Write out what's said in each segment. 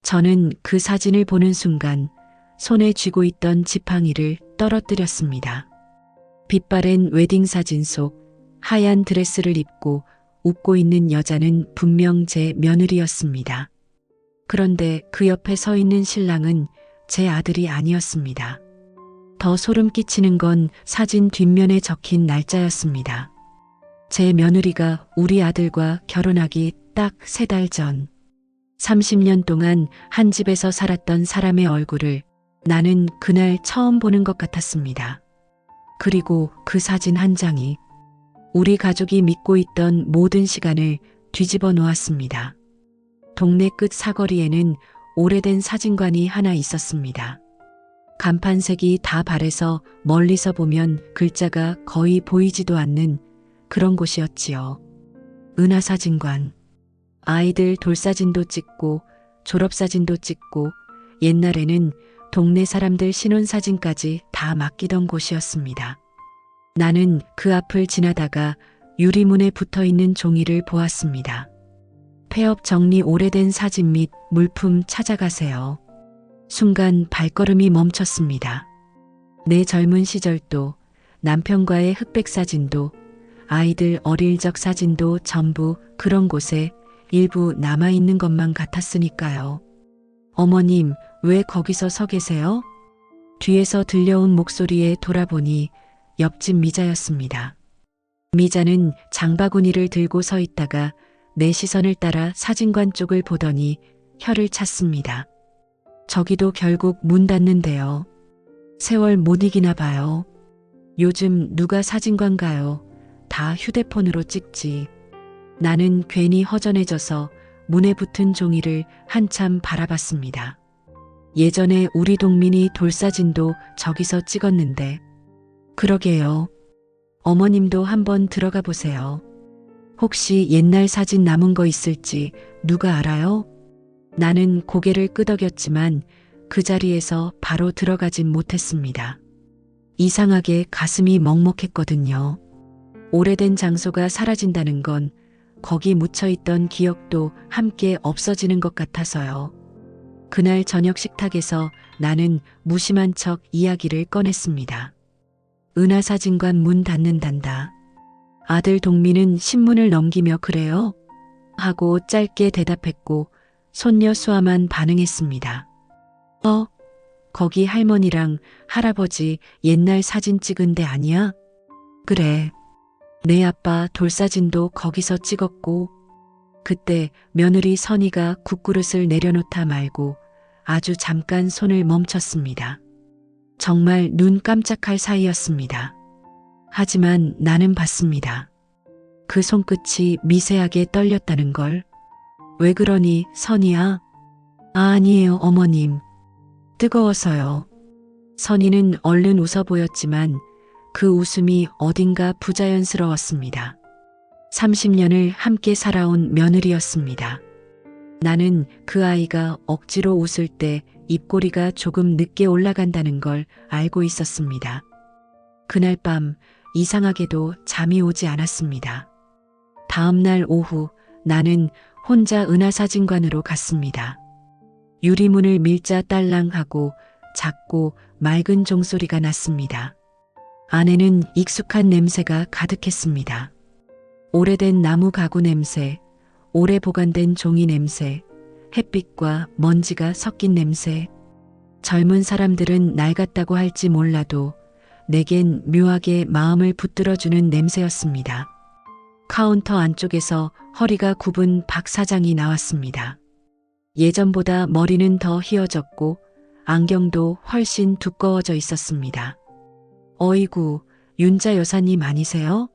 저는 그 사진을 보는 순간 손에 쥐고 있던 지팡이를 떨어뜨렸습니다. 빛바랜 웨딩 사진 속 하얀 드레스를 입고 웃고 있는 여자는 분명 제 며느리였습니다. 그런데 그 옆에 서 있는 신랑은 제 아들이 아니었습니다. 더 소름 끼치는 건 사진 뒷면에 적힌 날짜였습니다. 제 며느리가 우리 아들과 결혼하기 딱 3달 전. 30년 동안 한 집에서 살았던 사람의 얼굴을 나는 그날 처음 보는 것 같았습니다. 그리고 그 사진 한 장이 우리 가족이 믿고 있던 모든 시간을 뒤집어 놓았습니다. 동네 끝 사거리에는 오래된 사진관이 하나 있었습니다. 간판색이 다 바래서 멀리서 보면 글자가 거의 보이지도 않는 그런 곳이었지요. 은하사진관. 아이들 돌사진도 찍고 졸업사진도 찍고 옛날에는 동네 사람들 신혼사진까지 다 맡기던 곳이었습니다. 나는 그 앞을 지나다가 유리문에 붙어있는 종이를 보았습니다. 폐업 정리 오래된 사진 및 물품 찾아가세요. 순간 발걸음이 멈췄습니다. 내 젊은 시절도 남편과의 흑백 사진도 아이들 어릴 적 사진도 전부 그런 곳에 일부 남아있는 것만 같았으니까요. 어머님, 왜 거기서 서 계세요? 뒤에서 들려온 목소리에 돌아보니 옆집 미자였습니다. 미자는 장바구니를 들고 서 있다가 내 시선을 따라 사진관 쪽을 보더니 혀를 찼습니다. 저기도 결국 문 닫는데요. 세월 못 이기나 봐요. 요즘 누가 사진관 가요? 다 휴대폰으로 찍지. 나는 괜히 허전해져서 문에 붙은 종이를 한참 바라봤습니다. 예전에 우리 동민이 돌사진도 저기서 찍었는데. 그러게요. 어머님도 한번 들어가 보세요. 혹시 옛날 사진 남은 거 있을지 누가 알아요? 나는 고개를 끄덕였지만 그 자리에서 바로 들어가진 못했습니다. 이상하게 가슴이 먹먹했거든요. 오래된 장소가 사라진다는 건 거기 묻혀있던 기억도 함께 없어지는 것 같아서요. 그날 저녁 식탁에서 나는 무심한 척 이야기를 꺼냈습니다. 은하사진관 문 닫는단다. 아들 동민은 신문을 넘기며 그래요? 하고 짧게 대답했고 손녀 수아만 반응했습니다. 거기 할머니랑 할아버지 옛날 사진 찍은 데 아니야? 그래. 내 아빠 돌사진도 거기서 찍었고 그때 며느리 선이가 국그릇을 내려놓다 말고 아주 잠깐 손을 멈췄습니다. 정말 눈 깜짝할 사이였습니다. 하지만 나는 봤습니다. 그 손끝이 미세하게 떨렸다는 걸. 왜 그러니 선이야? 아니에요 어머님. 뜨거워서요. 선이는 얼른 웃어 보였지만 그 웃음이 어딘가 부자연스러웠습니다. 30년을 함께 살아온 며느리였습니다. 나는 그 아이가 억지로 웃을 때 입꼬리가 조금 늦게 올라간다는 걸 알고 있었습니다. 그날 밤 이상하게도 잠이 오지 않았습니다. 다음 날 오후 나는 혼자 은하사진관으로 갔습니다. 유리문을 밀자 딸랑하고 작고 맑은 종소리가 났습니다. 안에는 익숙한 냄새가 가득했습니다. 오래된 나무 가구 냄새, 오래 보관된 종이 냄새, 햇빛과 먼지가 섞인 냄새. 젊은 사람들은 낡았다고 할지 몰라도 내겐 묘하게 마음을 붙들어주는 냄새였습니다. 카운터 안쪽에서 허리가 굽은 박 사장이 나왔습니다. 예전보다 머리는 더 휘어졌고 안경도 훨씬 두꺼워져 있었습니다. 어이구, 윤자 여사님 아니세요?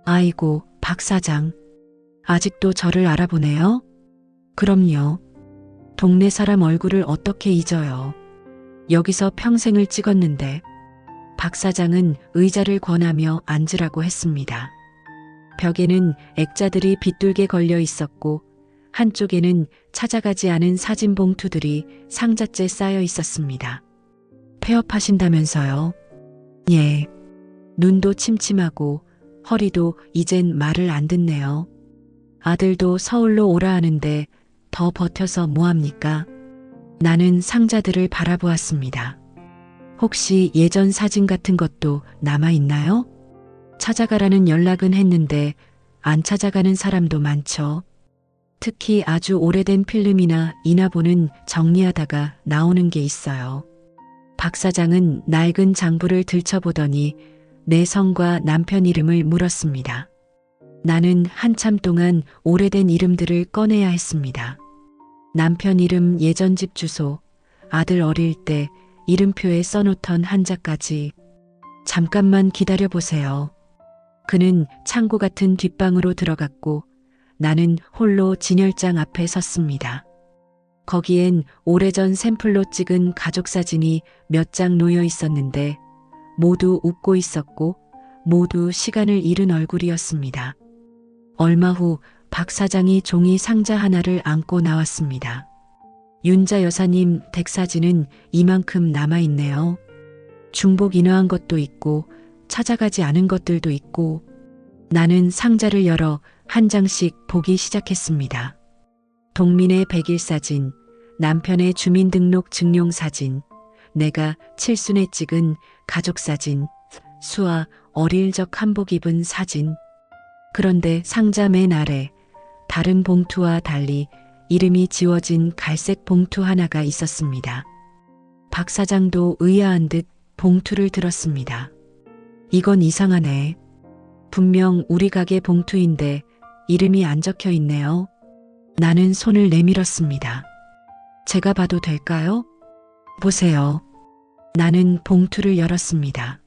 아이고, 박 사장. 아직도 저를 알아보네요? 그럼요. 동네 사람 얼굴을 어떻게 잊어요. 여기서 평생을 찍었는데. 박 사장은 의자를 권하며 앉으라고 했습니다. 벽에는 액자들이 빗둘게 걸려 있었고 한쪽에는 찾아가지 않은 사진 봉투들이 상자째 쌓여 있었습니다. 폐업하신다면서요? 예. 눈도 침침하고 허리도 이젠 말을 안 듣네요. 아들도 서울로 오라 하는데 더 버텨서 뭐합니까? 나는 상자들을 바라보았습니다. 혹시 예전 사진 같은 것도 남아있나요? 찾아가라는 연락은 했는데 안 찾아가는 사람도 많죠. 특히 아주 오래된 필름이나 인화본은 정리하다가 나오는 게 있어요. 박 사장은 낡은 장부를 들춰보더니 내 성과 남편 이름을 물었습니다. 나는 한참 동안 오래된 이름들을 꺼내야 했습니다. 남편 이름, 예전 집 주소, 아들 어릴 때 이름표에 써놓던 한자까지. 잠깐만 기다려보세요. 그는 창고 같은 뒷방으로 들어갔고 나는 홀로 진열장 앞에 섰습니다. 거기엔 오래전 샘플로 찍은 가족 사진이 몇 장 놓여 있었는데 모두 웃고 있었고 모두 시간을 잃은 얼굴이었습니다. 얼마 후 박 사장이 종이 상자 하나를 안고 나왔습니다. 윤자 여사님 댁 사진은 이만큼 남아있네요. 중복 인화한 것도 있고 찾아가지 않은 것들도 있고. 나는 상자를 열어 한 장씩 보기 시작했습니다. 동민의 백일 사진, 남편의 주민등록 증용사진, 내가 칠순에 찍은 가족사진, 수아 어릴 적 한복 입은 사진. 그런데 상자 맨 아래 다른 봉투와 달리 이름이 지워진 갈색 봉투 하나가 있었습니다. 박 사장도 의아한 듯 봉투를 들었습니다. 이건 이상하네. 분명 우리 가게 봉투인데 이름이 안 적혀 있네요. 나는 손을 내밀었습니다. 제가 봐도 될까요? 보세요. 나는 봉투를 열었습니다.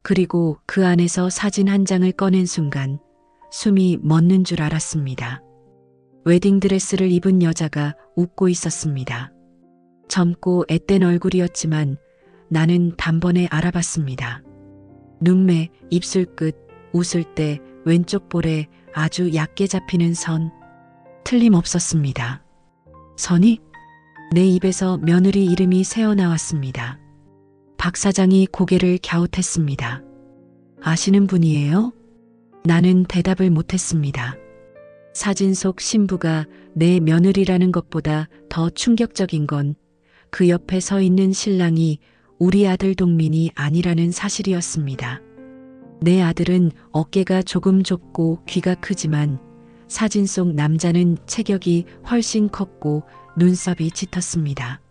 그리고 그 안에서 사진 한 장을 꺼낸 순간 숨이 멎는 줄 알았습니다. 웨딩드레스를 입은 여자가 웃고 있었습니다. 젊고 앳된 얼굴이었지만 나는 단번에 알아봤습니다. 눈매, 입술 끝, 웃을 때 왼쪽 볼에 아주 얕게 잡히는 선. 틀림없었습니다. 선이? 내 입에서 며느리 이름이 새어나왔습니다. 박 사장이 고개를 갸웃했습니다. 아시는 분이에요? 나는 대답을 못했습니다. 사진 속 신부가 내 며느리라는 것보다 더 충격적인 건 그 옆에 서 있는 신랑이 우리 아들 동민이 아니라는 사실이었습니다. 내 아들은 어깨가 조금 좁고 귀가 크지만 사진 속 남자는 체격이 훨씬 컸고 눈썹이 짙었습니다.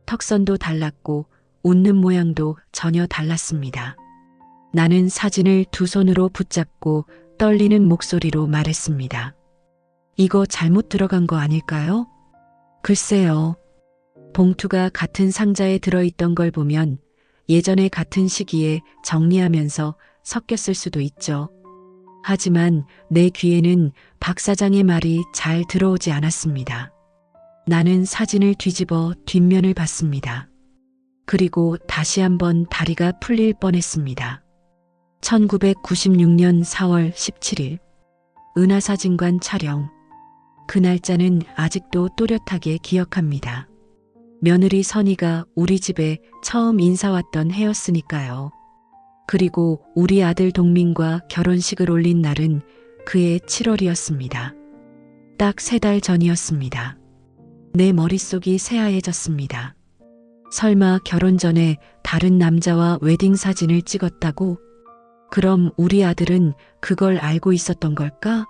턱선도 달랐고 웃는 모양도 전혀 달랐습니다. 나는 사진을 두 손으로 붙잡고 떨리는 목소리로 말했습니다. 이거 잘못 들어간 거 아닐까요? 글쎄요. 봉투가 같은 상자에 들어있던 걸 보면 예전에 같은 시기에 정리하면서 섞였을 수도 있죠. 하지만 내 귀에는 박 사장의 말이 잘 들어오지 않았습니다. 나는 사진을 뒤집어 뒷면을 봤습니다. 그리고 다시 한번 다리가 풀릴 뻔했습니다. 1996년 4월 17일 은하사진관 촬영. 그 날짜는 아직도 또렷하게 기억합니다. 며느리 선이가 우리 집에 처음 인사 왔던 해였으니까요. 그리고 우리 아들 동민과 결혼식을 올린 날은 그해 7월이었습니다. 딱 3달 전이었습니다. 내 머릿속이 새하얘졌습니다. 설마 결혼 전에 다른 남자와 웨딩 사진을 찍었다고? 그럼 우리 아들은 그걸 알고 있었던 걸까?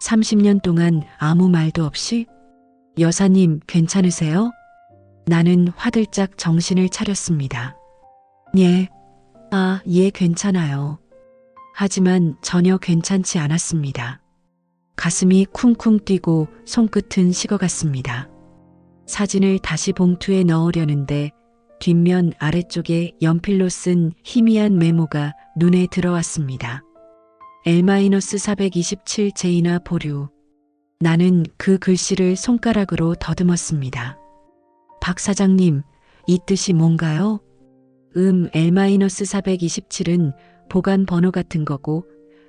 30년 동안 아무 말도 없이? 여사님, 괜찮으세요? 나는 화들짝 정신을 차렸습니다. 예. 예, 괜찮아요. 하지만 전혀 괜찮지 않았습니다. 가슴이 쿵쿵 뛰고 손끝은 식어갔습니다. 사진을 다시 봉투에 넣으려는데 뒷면 아래쪽에 연필로 쓴 희미한 메모가 눈에 들어왔습니다. L-427 제인화 보류. 나는 그 글씨를 손가락으로 더듬었습니다. 박 사장님, 이 뜻이 뭔가요? L-427은 보관 번호 같은 거고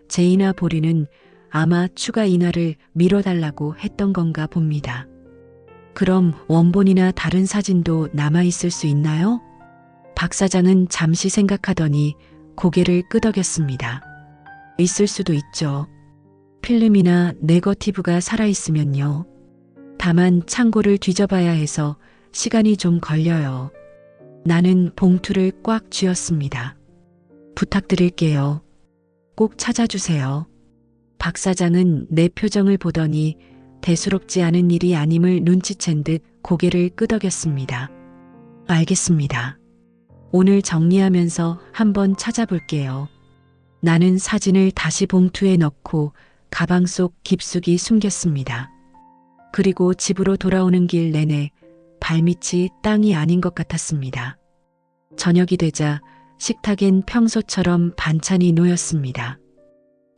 제인화 보류는 아마 추가 인화를 미뤄달라고 했던 건가 봅니다. 그럼 원본이나 다른 사진도 남아있을 수 있나요? 박 사장은 잠시 생각하더니 고개를 끄덕였습니다. 있을 수도 있죠. 필름이나 네거티브가 살아있으면요. 다만 창고를 뒤져봐야 해서 시간이 좀 걸려요. 나는 봉투를 꽉 쥐었습니다. 부탁드릴게요. 꼭 찾아주세요. 박 사장은 내 표정을 보더니 대수롭지 않은 일이 아님을 눈치챈 듯 고개를 끄덕였습니다. 알겠습니다. 오늘 정리하면서 한번 찾아볼게요. 나는 사진을 다시 봉투에 넣고 가방 속 깊숙이 숨겼습니다. 그리고 집으로 돌아오는 길 내내 발밑이 땅이 아닌 것 같았습니다. 저녁이 되자 식탁엔 평소처럼 반찬이 놓였습니다.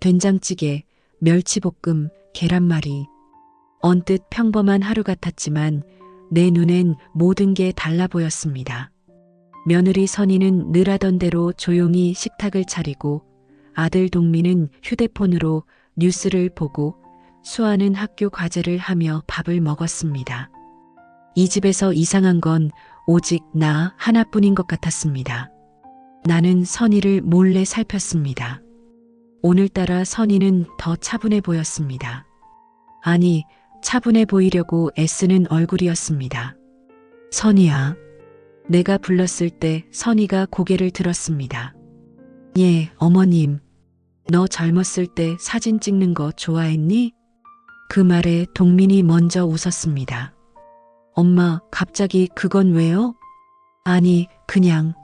된장찌개, 멸치볶음, 계란말이. 언뜻 평범한 하루 같았지만 내 눈엔 모든 게 달라 보였습니다. 며느리 선희는 늘 하던 대로 조용히 식탁을 차리고 아들 동민은 휴대폰으로 뉴스를 보고 수아는 학교 과제를 하며 밥을 먹었습니다. 이 집에서 이상한 건 오직 나 하나뿐인 것 같았습니다. 나는 선희를 몰래 살폈습니다. 오늘따라 선희는 더 차분해 보였습니다. 아니, 차분해 보이려고 애쓰는 얼굴이었습니다. 선희야. 내가 불렀을 때 선희가 고개를 들었습니다. 예, 어머님. 너 젊었을 때 사진 찍는 거 좋아했니? 그 말에 동민이 먼저 웃었습니다. 엄마, 갑자기 그건 왜요? 아니, 그냥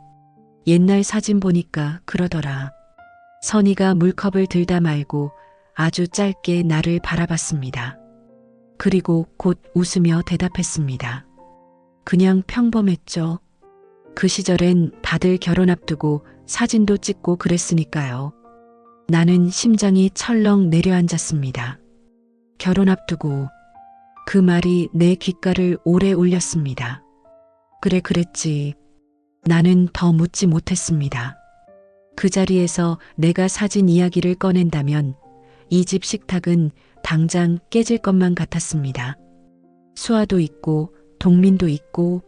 옛날 사진 보니까 그러더라. 선희가 물컵을 들다 말고 아주 짧게 나를 바라봤습니다. 그리고 곧 웃으며 대답했습니다. 그냥 평범했죠. 그 시절엔 다들 결혼 앞두고 사진도 찍고 그랬으니까요. 나는 심장이 철렁 내려앉았습니다. 결혼 앞두고 그 말이 내 귓가를 오래 울렸습니다. 그래 그랬지. 나는 더 묻지 못했습니다. 그 자리에서 내가 사진 이야기를 꺼낸다면 이 집 식탁은 당장 깨질 것만 같았습니다. 수아도 있고 동민도 있고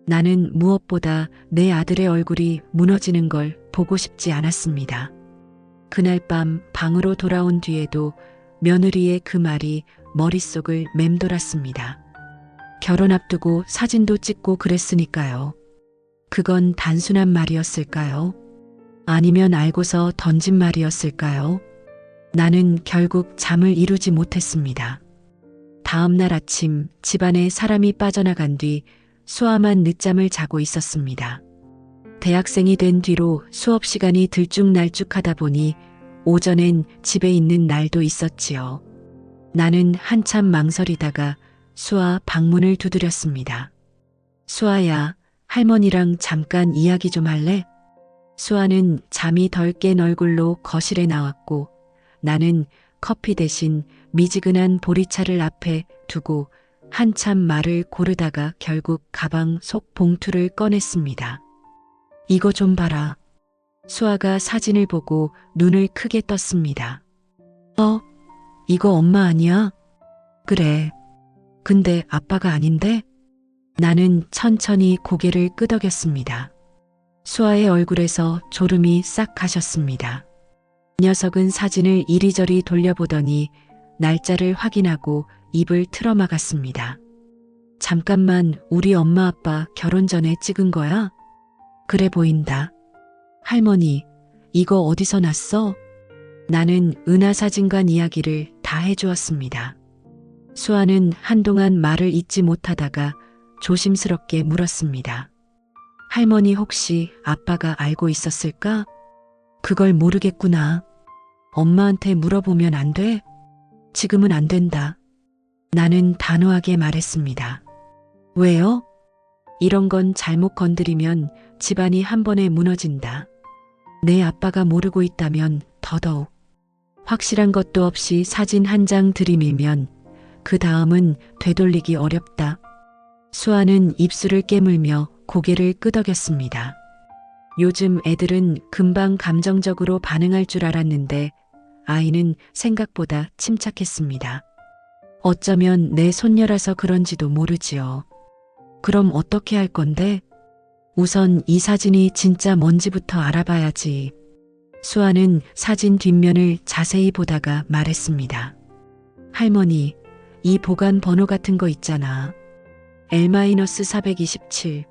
나는 무엇보다 내 아들의 얼굴이 무너지는 걸 보고 싶지 않았습니다. 그날 밤 방으로 돌아온 뒤에도 며느리의 그 말이 머릿속을 맴돌았습니다. 결혼 앞두고 사진도 찍고 그랬으니까요. 그건 단순한 말이었을까요? 아니면 알고서 던진 말이었을까요? 나는 결국 잠을 이루지 못했습니다. 다음 날 아침 집안에 사람이 빠져나간 뒤 수아만 늦잠을 자고 있었습니다. 대학생이 된 뒤로 수업 시간이 들쭉날쭉하다 보니 오전엔 집에 있는 날도 있었지요. 나는 한참 망설이다가 수아 방문을 두드렸습니다. 수아야, 할머니랑 잠깐 이야기 좀 할래? 수아는 잠이 덜 깬 얼굴로 거실에 나왔고 나는 커피 대신 미지근한 보리차를 앞에 두고 한참 말을 고르다가 결국 가방 속 봉투를 꺼냈습니다. 이거 좀 봐라. 수아가 사진을 보고 눈을 크게 떴습니다. 이거 엄마 아니야? 그래. 근데 아빠가 아닌데? 나는 천천히 고개를 끄덕였습니다. 수아의 얼굴에서 졸음이 싹 가셨습니다. 녀석은 사진을 이리저리 돌려보더니 날짜를 확인하고 입을 틀어막았습니다. 잠깐만, 우리 엄마 아빠 결혼 전에 찍은 거야? 그래 보인다. 할머니, 이거 어디서 났어? 나는 은하사진관 이야기를 다 해주었습니다. 수아는 한동안 말을 잇지 못하다가 조심스럽게 물었습니다. 할머니 혹시 아빠가 알고 있었을까? 그걸 모르겠구나. 엄마한테 물어보면 안 돼? 지금은 안 된다. 나는 단호하게 말했습니다. 왜요? 이런 건 잘못 건드리면 집안이 한 번에 무너진다. 내 아빠가 모르고 있다면 더더욱. 확실한 것도 없이 사진 한 장 들이밀면 그 다음은 되돌리기 어렵다. 수아는 입술을 깨물며 고개를 끄덕였습니다. 요즘 애들은 금방 감정적으로 반응할 줄 알았는데 아이는 생각보다 침착했습니다. 어쩌면 내 손녀라서 그런지도 모르지요. 그럼 어떻게 할 건데? 우선 이 사진이 진짜 뭔지부터 알아봐야지. 수아는 사진 뒷면을 자세히 보다가 말했습니다. 할머니, 이 보관 번호 같은 거 있잖아. L-427.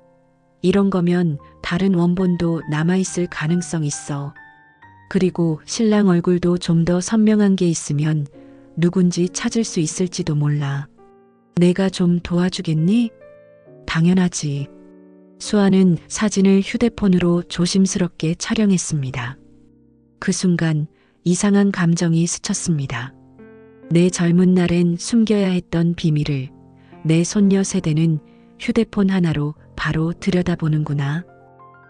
이런 거면 다른 원본도 남아있을 가능성 있어. 그리고 신랑 얼굴도 좀 더 선명한 게 있으면 누군지 찾을 수 있을지도 몰라. 내가 좀 도와주겠니? 당연하지. 수아는 사진을 휴대폰으로 조심스럽게 촬영했습니다. 그 순간 이상한 감정이 스쳤습니다. 내 젊은 날엔 숨겨야 했던 비밀을 내 손녀 세대는 휴대폰 하나로 바로 들여다보는구나.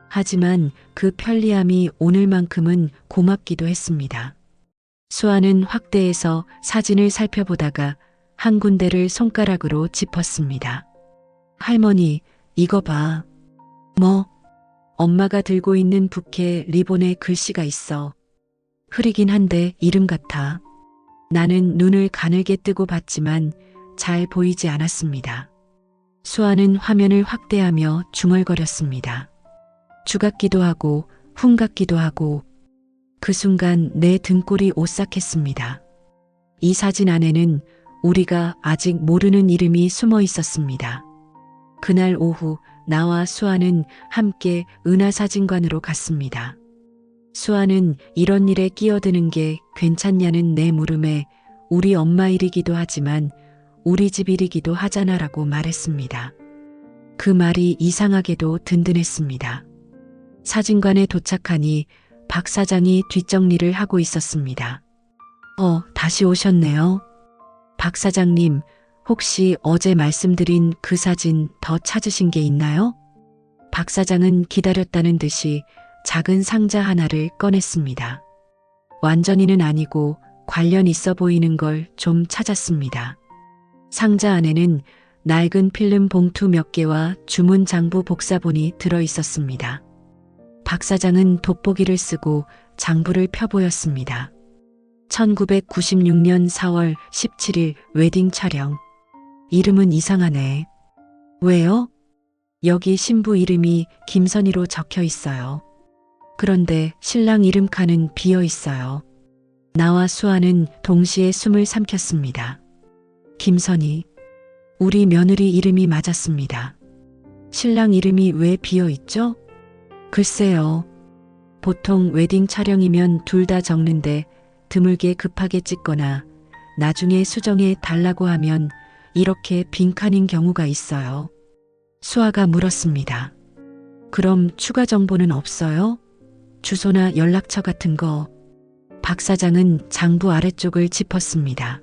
하지만 그 편리함이 오늘만큼은 고맙기도 했습니다. 수아는 확대해서 사진을 살펴보다가 한 군데를 손가락으로 짚었습니다. 할머니, 이거 봐. 뭐? 엄마가 들고 있는 부케 리본에 글씨가 있어. 흐리긴 한데 이름 같아. 나는 눈을 가늘게 뜨고 봤지만 잘 보이지 않았습니다. 수아는 화면을 확대하며 중얼거렸습니다. 주 같기도 하고 훈 같기도 하고. 그 순간 내 등골이 오싹했습니다. 이 사진 안에는 우리가 아직 모르는 이름이 숨어 있었습니다. 그날 오후 나와 수아는 함께 은하사진관으로 갔습니다. 수아는 이런 일에 끼어드는 게 괜찮냐는 내 물음에 우리 엄마 일이기도 하지만 우리 집 일이기도 하잖아라고 말했습니다. 그 말이 이상하게도 든든했습니다. 사진관에 도착하니 박 사장이 뒷정리를 하고 있었습니다. 다시 오셨네요. 박 사장님, 혹시 어제 말씀드린 그 사진 더 찾으신 게 있나요? 박 사장은 기다렸다는 듯이 작은 상자 하나를 꺼냈습니다. 완전히는 아니고 관련 있어 보이는 걸 좀 찾았습니다. 상자 안에는 낡은 필름 봉투 몇 개와 주문 장부 복사본이 들어 있었습니다. 박 사장은 돋보기를 쓰고 장부를 펴보였습니다. 1996년 4월 17일 웨딩 촬영. 이름은 이상하네. 왜요? 여기 신부 이름이 김선희로 적혀 있어요. 그런데 신랑 이름 칸은 비어 있어요. 나와 수아는 동시에 숨을 삼켰습니다. 김선희. 우리 며느리 이름이 맞았습니다. 신랑 이름이 왜 비어 있죠? 글쎄요. 보통 웨딩 촬영이면 둘 다 적는데 드물게 급하게 찍거나 나중에 수정해 달라고 하면 이렇게 빈칸인 경우가 있어요. 수아가 물었습니다. 그럼 추가 정보는 없어요? 주소나 연락처 같은 거. 박 사장은 장부 아래쪽을 짚었습니다.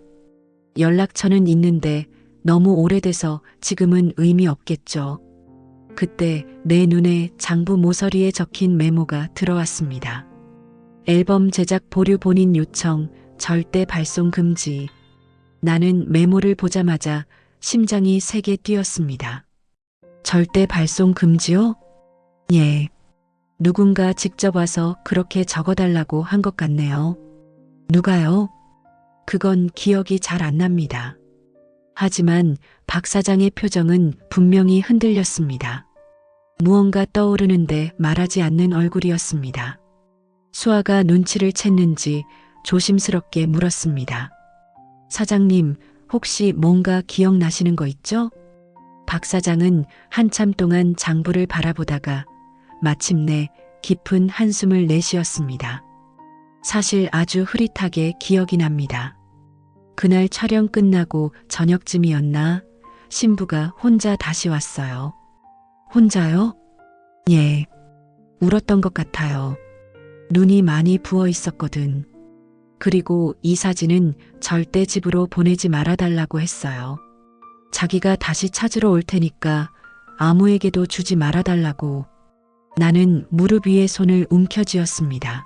연락처는 있는데 너무 오래돼서 지금은 의미 없겠죠. 그때 내 눈에 장부 모서리에 적힌 메모가 들어왔습니다. 앨범 제작 보류 본인 요청, 절대 발송 금지. 나는 메모를 보자마자 심장이 세게 뛰었습니다. 절대 발송 금지요? 예. 누군가 직접 와서 그렇게 적어달라고 한 것 같네요. 누가요? 그건 기억이 잘 안 납니다. 하지만 박 사장의 표정은 분명히 흔들렸습니다. 무언가 떠오르는데 말하지 않는 얼굴이었습니다. 수아가 눈치를 챘는지 조심스럽게 물었습니다. 사장님, 혹시 뭔가 기억나시는 거 있죠? 박 사장은 한참 동안 장부를 바라보다가 마침내 깊은 한숨을 내쉬었습니다. 사실 아주 흐릿하게 기억이 납니다. 그날 촬영 끝나고 저녁쯤이었나 신부가 혼자 다시 왔어요. 혼자요? 예. 울었던 것 같아요. 눈이 많이 부어 있었거든. 그리고 이 사진은 절대 집으로 보내지 말아달라고 했어요. 자기가 다시 찾으러 올 테니까 아무에게도 주지 말아달라고. 나는 무릎 위에 손을 움켜쥐었습니다.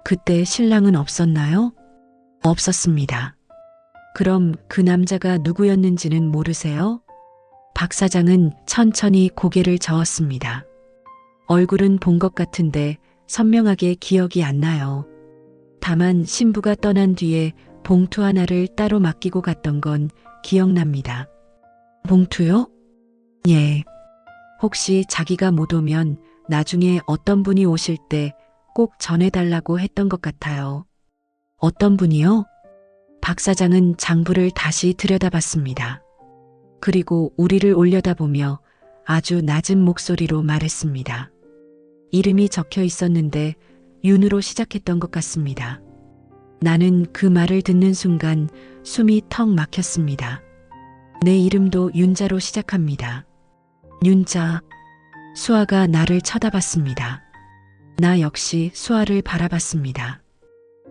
그때 신랑은 없었나요? 없었습니다. 그럼 그 남자가 누구였는지는 모르세요? 박 사장은 천천히 고개를 저었습니다. 얼굴은 본 것 같은데 선명하게 기억이 안 나요. 다만 신부가 떠난 뒤에 봉투 하나를 따로 맡기고 갔던 건 기억납니다. 봉투요? 예. 혹시 자기가 못 오면 나중에 어떤 분이 오실 때 꼭 전해달라고 했던 것 같아요. 어떤 분이요? 박 사장은 장부를 다시 들여다봤습니다. 그리고 우리를 올려다보며 아주 낮은 목소리로 말했습니다. 이름이 적혀 있었는데 윤으로 시작했던 것 같습니다. 나는 그 말을 듣는 순간 숨이 턱 막혔습니다. 내 이름도 윤자로 시작합니다. 윤자. 수아가 나를 쳐다봤습니다. 나 역시 수아를 바라봤습니다.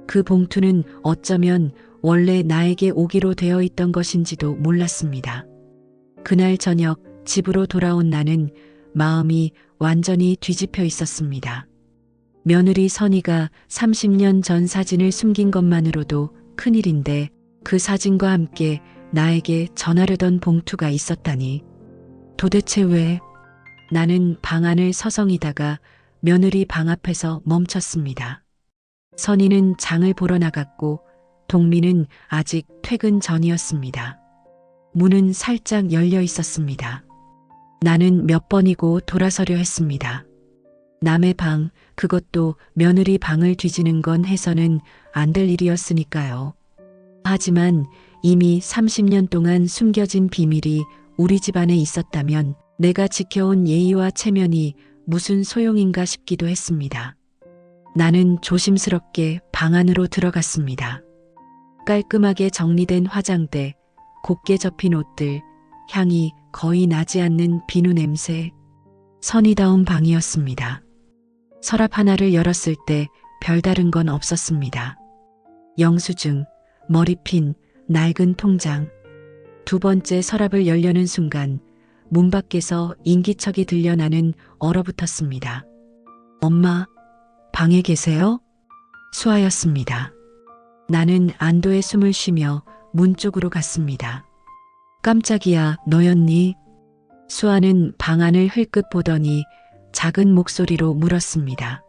그 봉투는 어쩌면 원래 나에게 오기로 되어 있던 것인지도 몰랐습니다. 그날 저녁 집으로 돌아온 나는 마음이 완전히 뒤집혀 있었습니다. 며느리 선희가 30년 전 사진을 숨긴 것만으로도 큰일인데 그 사진과 함께 나에게 전하려던 봉투가 있었다니. 도대체 왜? 나는 방 안을 서성이다가 며느리 방 앞에서 멈췄습니다. 선희는 장을 보러 나갔고 동미는 아직 퇴근 전이었습니다. 문은 살짝 열려 있었습니다. 나는 몇 번이고 돌아서려 했습니다. 남의 방, 그것도 며느리 방을 뒤지는 건 해서는 안 될 일이었으니까요. 하지만 이미 30년 동안 숨겨진 비밀이 우리 집안에 있었다면 내가 지켜온 예의와 체면이 무슨 소용인가 싶기도 했습니다. 나는 조심스럽게 방 안으로 들어갔습니다. 깔끔하게 정리된 화장대, 곱게 접힌 옷들, 향이 거의 나지 않는 비누 냄새. 선이다운 방이었습니다. 서랍 하나를 열었을 때 별다른 건 없었습니다. 영수증, 머리핀, 낡은 통장. 두 번째 서랍을 열려는 순간 문 밖에서 인기척이 들려 나는 얼어붙었습니다. 엄마, 방에 계세요? 수아였습니다. 나는 안도의 숨을 쉬며 문 쪽으로 갔습니다. 깜짝이야, 너였니? 수아는 방 안을 흘끗 보더니 작은 목소리로 물었습니다.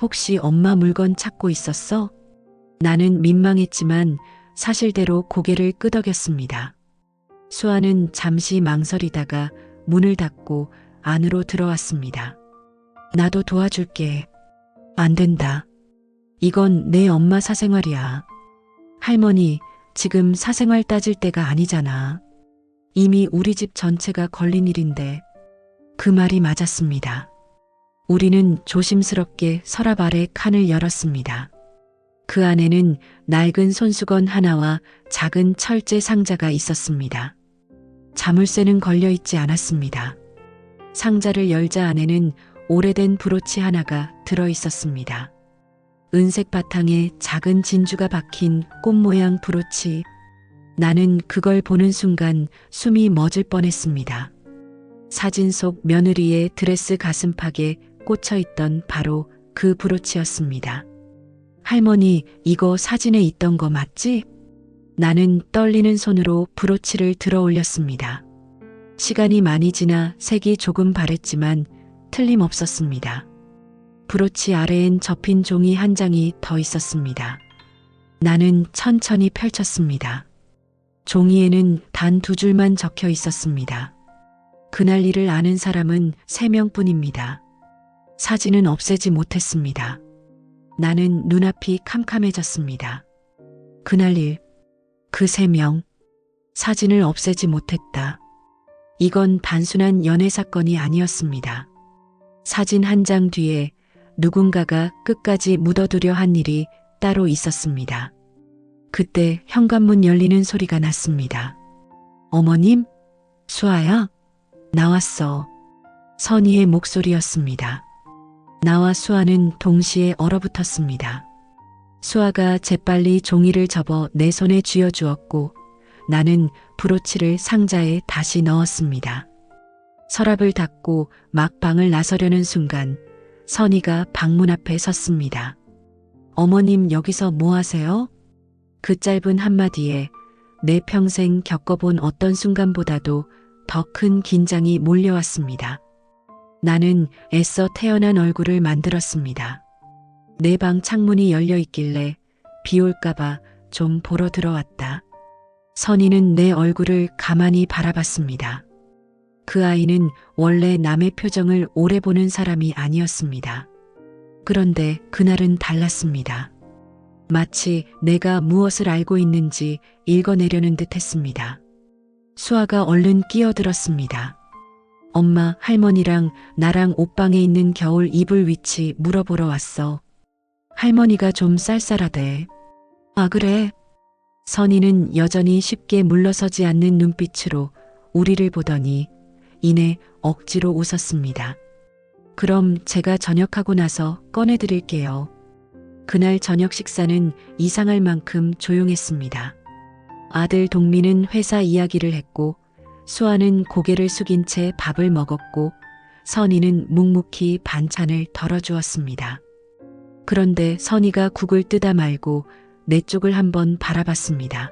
혹시 엄마 물건 찾고 있었어? 나는 민망했지만 사실대로 고개를 끄덕였습니다. 수아는 잠시 망설이다가 문을 닫고 안으로 들어왔습니다. 나도 도와줄게. 안 된다. 이건 내 엄마 사생활이야. 할머니, 지금 사생활 따질 때가 아니잖아. 이미 우리 집 전체가 걸린 일인데. 그 말이 맞았습니다. 우리는 조심스럽게 서랍 아래 칸을 열었습니다. 그 안에는 낡은 손수건 하나와 작은 철제 상자가 있었습니다. 자물쇠는 걸려 있지 않았습니다. 상자를 열자 안에는 오래된 브로치 하나가 들어 있었습니다. 은색 바탕에 작은 진주가 박힌 꽃 모양 브로치. 나는 그걸 보는 순간 숨이 멎을 뻔했습니다. 사진 속 며느리의 드레스 가슴팍에 꽂혀 있던 바로 그 브로치였습니다. 할머니, 이거 사진에 있던 거 맞지? 나는 떨리는 손으로 브로치를 들어 올렸습니다. 시간이 많이 지나 색이 조금 바랬지만 틀림없었습니다. 브로치 아래엔 접힌 종이 한 장이 더 있었습니다. 나는 천천히 펼쳤습니다. 종이에는 단 2줄만 적혀 있었습니다. 그날 일을 아는 사람은 3명뿐입니다. 사진은 없애지 못했습니다. 나는 눈앞이 캄캄해졌습니다. 그날 일, 그 3명, 사진을 없애지 못했다. 이건 단순한 연애 사건이 아니었습니다. 사진 한 장 뒤에 누군가가 끝까지 묻어두려 한 일이 따로 있었습니다. 그때 현관문 열리는 소리가 났습니다. 어머님? 수아야? 나왔어. 선희의 목소리였습니다. 나와 수아는 동시에 얼어붙었습니다. 수아가 재빨리 종이를 접어 내 손에 쥐어주었고 나는 브로치를 상자에 다시 넣었습니다. 서랍을 닫고 막 방을 나서려는 순간 선희가 방문 앞에 섰습니다. 어머님 여기서 뭐 하세요? 그 짧은 한마디에 내 평생 겪어본 어떤 순간보다도 더 큰 긴장이 몰려왔습니다. 나는 애써 태어난 얼굴을 만들었습니다. 내 방 창문이 열려 있길래 비 올까봐 좀 보러 들어왔다. 선희는 내 얼굴을 가만히 바라봤습니다. 그 아이는 원래 남의 표정을 오래 보는 사람이 아니었습니다. 그런데 그날은 달랐습니다. 마치 내가 무엇을 알고 있는지 읽어내려는 듯 했습니다. 수아가 얼른 끼어들었습니다. 엄마, 할머니랑 나랑 옷방에 있는 겨울 이불 위치 물어보러 왔어. 할머니가 좀 쌀쌀하대. 아, 그래? 선희는 여전히 쉽게 물러서지 않는 눈빛으로 우리를 보더니 이내 억지로 웃었습니다. 그럼 제가 저녁하고 나서 꺼내드릴게요. 그날 저녁 식사는 이상할 만큼 조용했습니다. 아들 동민은 회사 이야기를 했고 수아는 고개를 숙인 채 밥을 먹었고 선희는 묵묵히 반찬을 덜어주었습니다. 그런데 선희가 국을 뜨다 말고 내 쪽을 한번 바라봤습니다.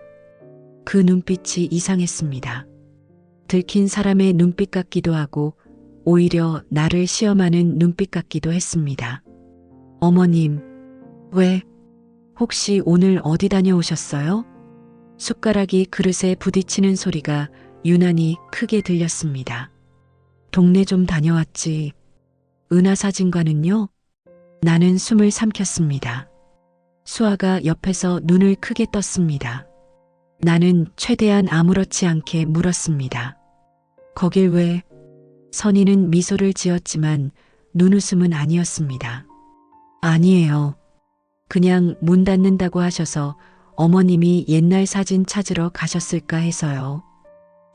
그 눈빛이 이상했습니다. 들킨 사람의 눈빛 같기도 하고 오히려 나를 시험하는 눈빛 같기도 했습니다. 어머님, 왜? 혹시 오늘 어디 다녀오셨어요? 숟가락이 그릇에 부딪히는 소리가 유난히 크게 들렸습니다. 동네 좀 다녀왔지. 은하사진관은요? 나는 숨을 삼켰습니다. 수아가 옆에서 눈을 크게 떴습니다. 나는 최대한 아무렇지 않게 물었습니다. 거길 왜? 선희는 미소를 지었지만 눈웃음은 아니었습니다. 아니에요. 그냥 문 닫는다고 하셔서 어머님이 옛날 사진 찾으러 가셨을까 해서요.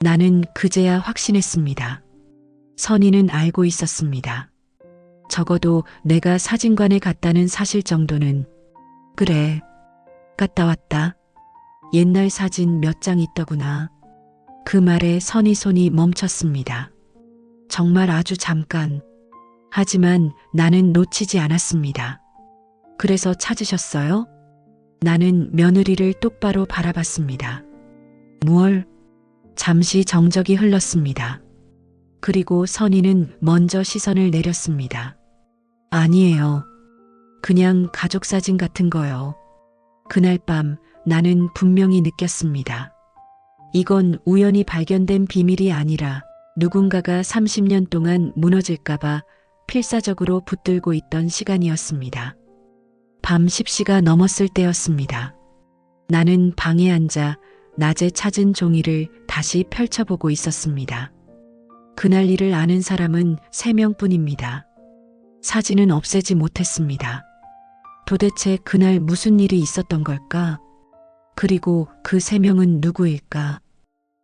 나는 그제야 확신했습니다. 선희는 알고 있었습니다. 적어도 내가 사진관에 갔다는 사실 정도는. 그래, 갔다 왔다. 옛날 사진 몇 장 있더구나. 그 말에 선희 손이 멈췄습니다. 정말 아주 잠깐. 하지만 나는 놓치지 않았습니다. 그래서 찾으셨어요? 나는 며느리를 똑바로 바라봤습니다. 뭘? 잠시 정적이 흘렀습니다. 그리고 선희는 먼저 시선을 내렸습니다. 아니에요. 그냥 가족 사진 같은 거요. 그날 밤 나는 분명히 느꼈습니다. 이건 우연히 발견된 비밀이 아니라 누군가가 30년 동안 무너질까봐 필사적으로 붙들고 있던 시간이었습니다. 밤 10시가 넘었을 때였습니다. 나는 방에 앉아 낮에 찾은 종이를 다시 펼쳐보고 있었습니다. 그날 일을 아는 사람은 3명뿐입니다. 사진은 없애지 못했습니다. 도대체 그날 무슨 일이 있었던 걸까? 그리고 그 3명은 누구일까?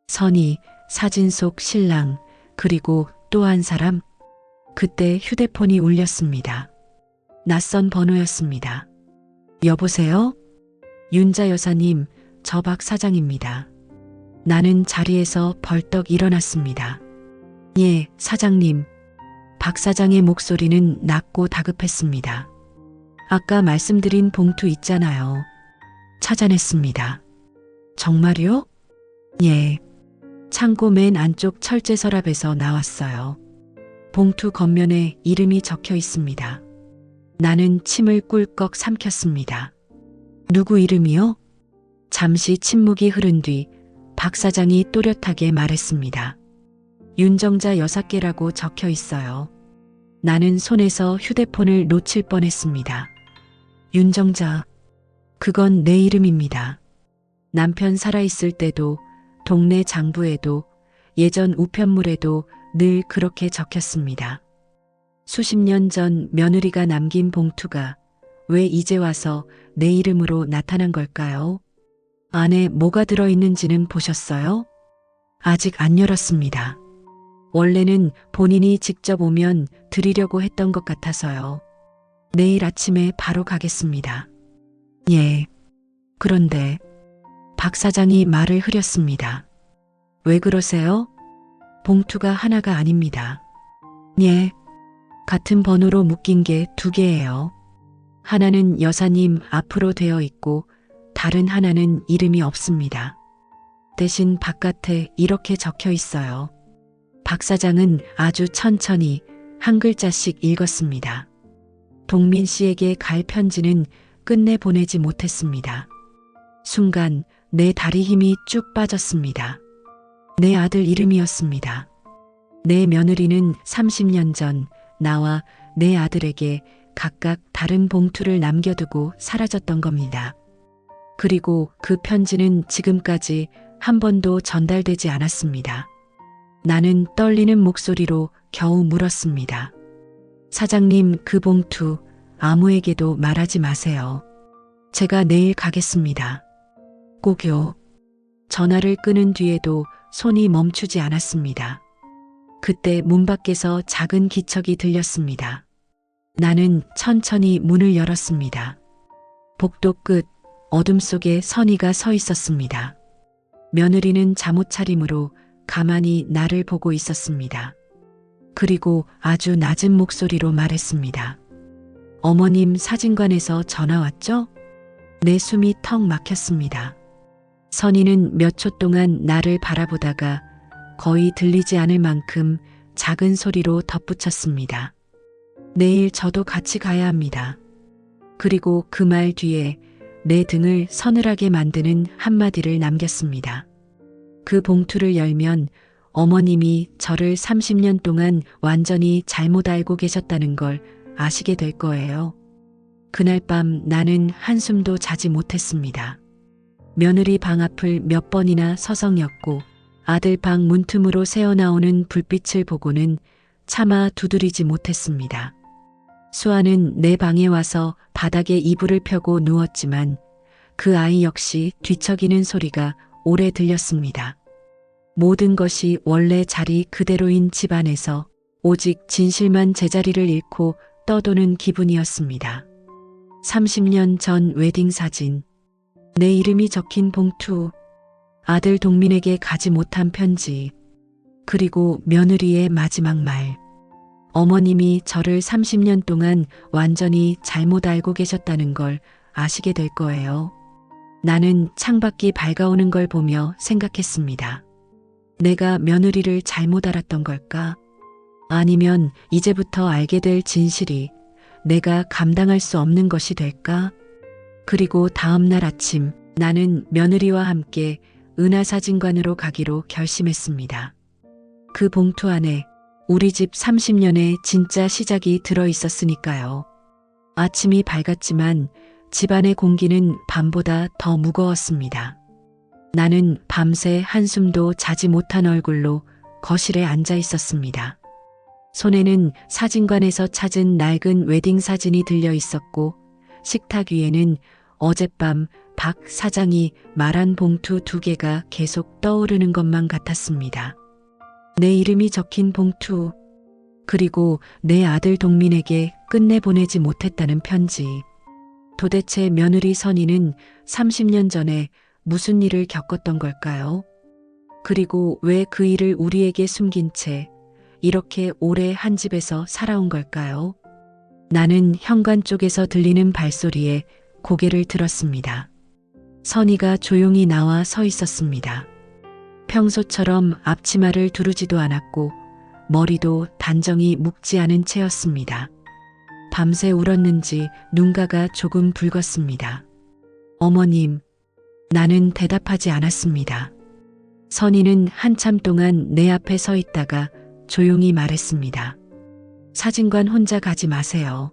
선희, 사진 속 신랑, 그리고 또 한 사람? 그때 휴대폰이 울렸습니다. 낯선 번호였습니다. 여보세요? 윤자 여사님, 저 박 사장입니다. 나는 자리에서 벌떡 일어났습니다. 예, 사장님. 박 사장의 목소리는 낮고 다급했습니다. 아까 말씀드린 봉투 있잖아요. 찾아냈습니다. 정말요? 예. 창고 맨 안쪽 철제 서랍에서 나왔어요. 봉투 겉면에 이름이 적혀 있습니다. 나는 침을 꿀꺽 삼켰습니다. 누구 이름이요? 잠시 침묵이 흐른 뒤 박 사장이 또렷하게 말했습니다. 윤정자 여사께라고 적혀 있어요. 나는 손에서 휴대폰을 놓칠 뻔했습니다. 윤정자, 그건 내 이름입니다. 남편 살아있을 때도, 동네 장부에도, 예전 우편물에도 늘 그렇게 적혔습니다. 수십 년 전 며느리가 남긴 봉투가 왜 이제 와서 내 이름으로 나타난 걸까요? 안에 뭐가 들어있는지는 보셨어요? 아직 안 열었습니다. 원래는 본인이 직접 오면 드리려고 했던 것 같아서요. 내일 아침에 바로 가겠습니다. 예. 그런데 박 사장이 말을 흐렸습니다. 왜 그러세요? 봉투가 하나가 아닙니다. 예. 같은 번호로 묶인 게 2개예요. 하나는 여사님 앞으로 되어 있고 다른 하나는 이름이 없습니다. 대신 바깥에 이렇게 적혀 있어요. 박 사장은 아주 천천히 한 글자씩 읽었습니다. 동민 씨에게 갈 편지는 끝내 보내지 못했습니다. 순간 내 다리 힘이 쭉 빠졌습니다. 내 아들 이름이었습니다. 내 며느리는 30년 전 나와 내 아들에게 각각 다른 봉투를 남겨두고 사라졌던 겁니다. 그리고 그 편지는 지금까지 한 번도 전달되지 않았습니다. 나는 떨리는 목소리로 겨우 물었습니다. 사장님, 그 봉투 아무에게도 말하지 마세요. 제가 내일 가겠습니다. 꼭요. 전화를 끊은 뒤에도 손이 멈추지 않았습니다. 그때 문 밖에서 작은 기척이 들렸습니다. 나는 천천히 문을 열었습니다. 복도 끝 어둠 속에 선희가 서 있었습니다. 며느리는 잠옷 차림으로 가만히 나를 보고 있었습니다. 그리고 아주 낮은 목소리로 말했습니다. 어머님, 사진관에서 전화 왔죠? 내 숨이 턱 막혔습니다. 선희는 몇 초 동안 나를 바라보다가 거의 들리지 않을 만큼 작은 소리로 덧붙였습니다. 내일 저도 같이 가야 합니다. 그리고 그 말 뒤에 내 등을 서늘하게 만드는 한마디를 남겼습니다. 그 봉투를 열면 어머님이 저를 30년 동안 완전히 잘못 알고 계셨다는 걸 아시게 될 거예요. 그날 밤 나는 한숨도 자지 못했습니다. 며느리 방 앞을 몇 번이나 서성였고 아들 방 문틈으로 새어나오는 불빛을 보고는 차마 두드리지 못했습니다. 수아는 내 방에 와서 바닥에 이불을 펴고 누웠지만 그 아이 역시 뒤척이는 소리가 오래 들렸습니다. 모든 것이 원래 자리 그대로인 집안에서 오직 진실만 제자리를 잃고 떠도는 기분이었습니다. 30년 전 웨딩 사진, 내 이름이 적힌 봉투, 아들 동민에게 가지 못한 편지, 그리고 며느리의 마지막 말. 어머님이 저를 30년 동안 완전히 잘못 알고 계셨다는 걸 아시게 될 거예요. 나는 창밖이 밝아오는 걸 보며 생각했습니다. 내가 며느리를 잘못 알았던 걸까? 아니면 이제부터 알게 될 진실이 내가 감당할 수 없는 것이 될까? 그리고 다음 날 아침 나는 며느리와 함께 은하사진관으로 가기로 결심했습니다. 그 봉투 안에 우리 집 30년의 진짜 시작이 들어 있었으니까요. 아침이 밝았지만 집안의 공기는 밤보다 더 무거웠습니다. 나는 밤새 한숨도 자지 못한 얼굴로 거실에 앉아 있었습니다. 손에는 사진관에서 찾은 낡은 웨딩 사진이 들려 있었고 식탁 위에는 어젯밤 박 사장이 말한 봉투 2개가 계속 떠오르는 것만 같았습니다. 내 이름이 적힌 봉투, 그리고 내 아들 동민에게 끝내 보내지 못했다는 편지. 도대체 며느리 선희는 30년 전에 무슨 일을 겪었던 걸까요? 그리고 왜 그 일을 우리에게 숨긴 채 이렇게 오래 한 집에서 살아온 걸까요? 나는 현관 쪽에서 들리는 발소리에 고개를 들었습니다. 선희가 조용히 나와 서 있었습니다. 평소처럼 앞치마를 두르지도 않았고 머리도 단정히 묶지 않은 채였습니다. 밤새 울었는지 눈가가 조금 붉었습니다. 어머님, 나는 대답하지 않았습니다. 선희는 한참 동안 내 앞에 서 있다가 조용히 말했습니다. 사진관 혼자 가지 마세요.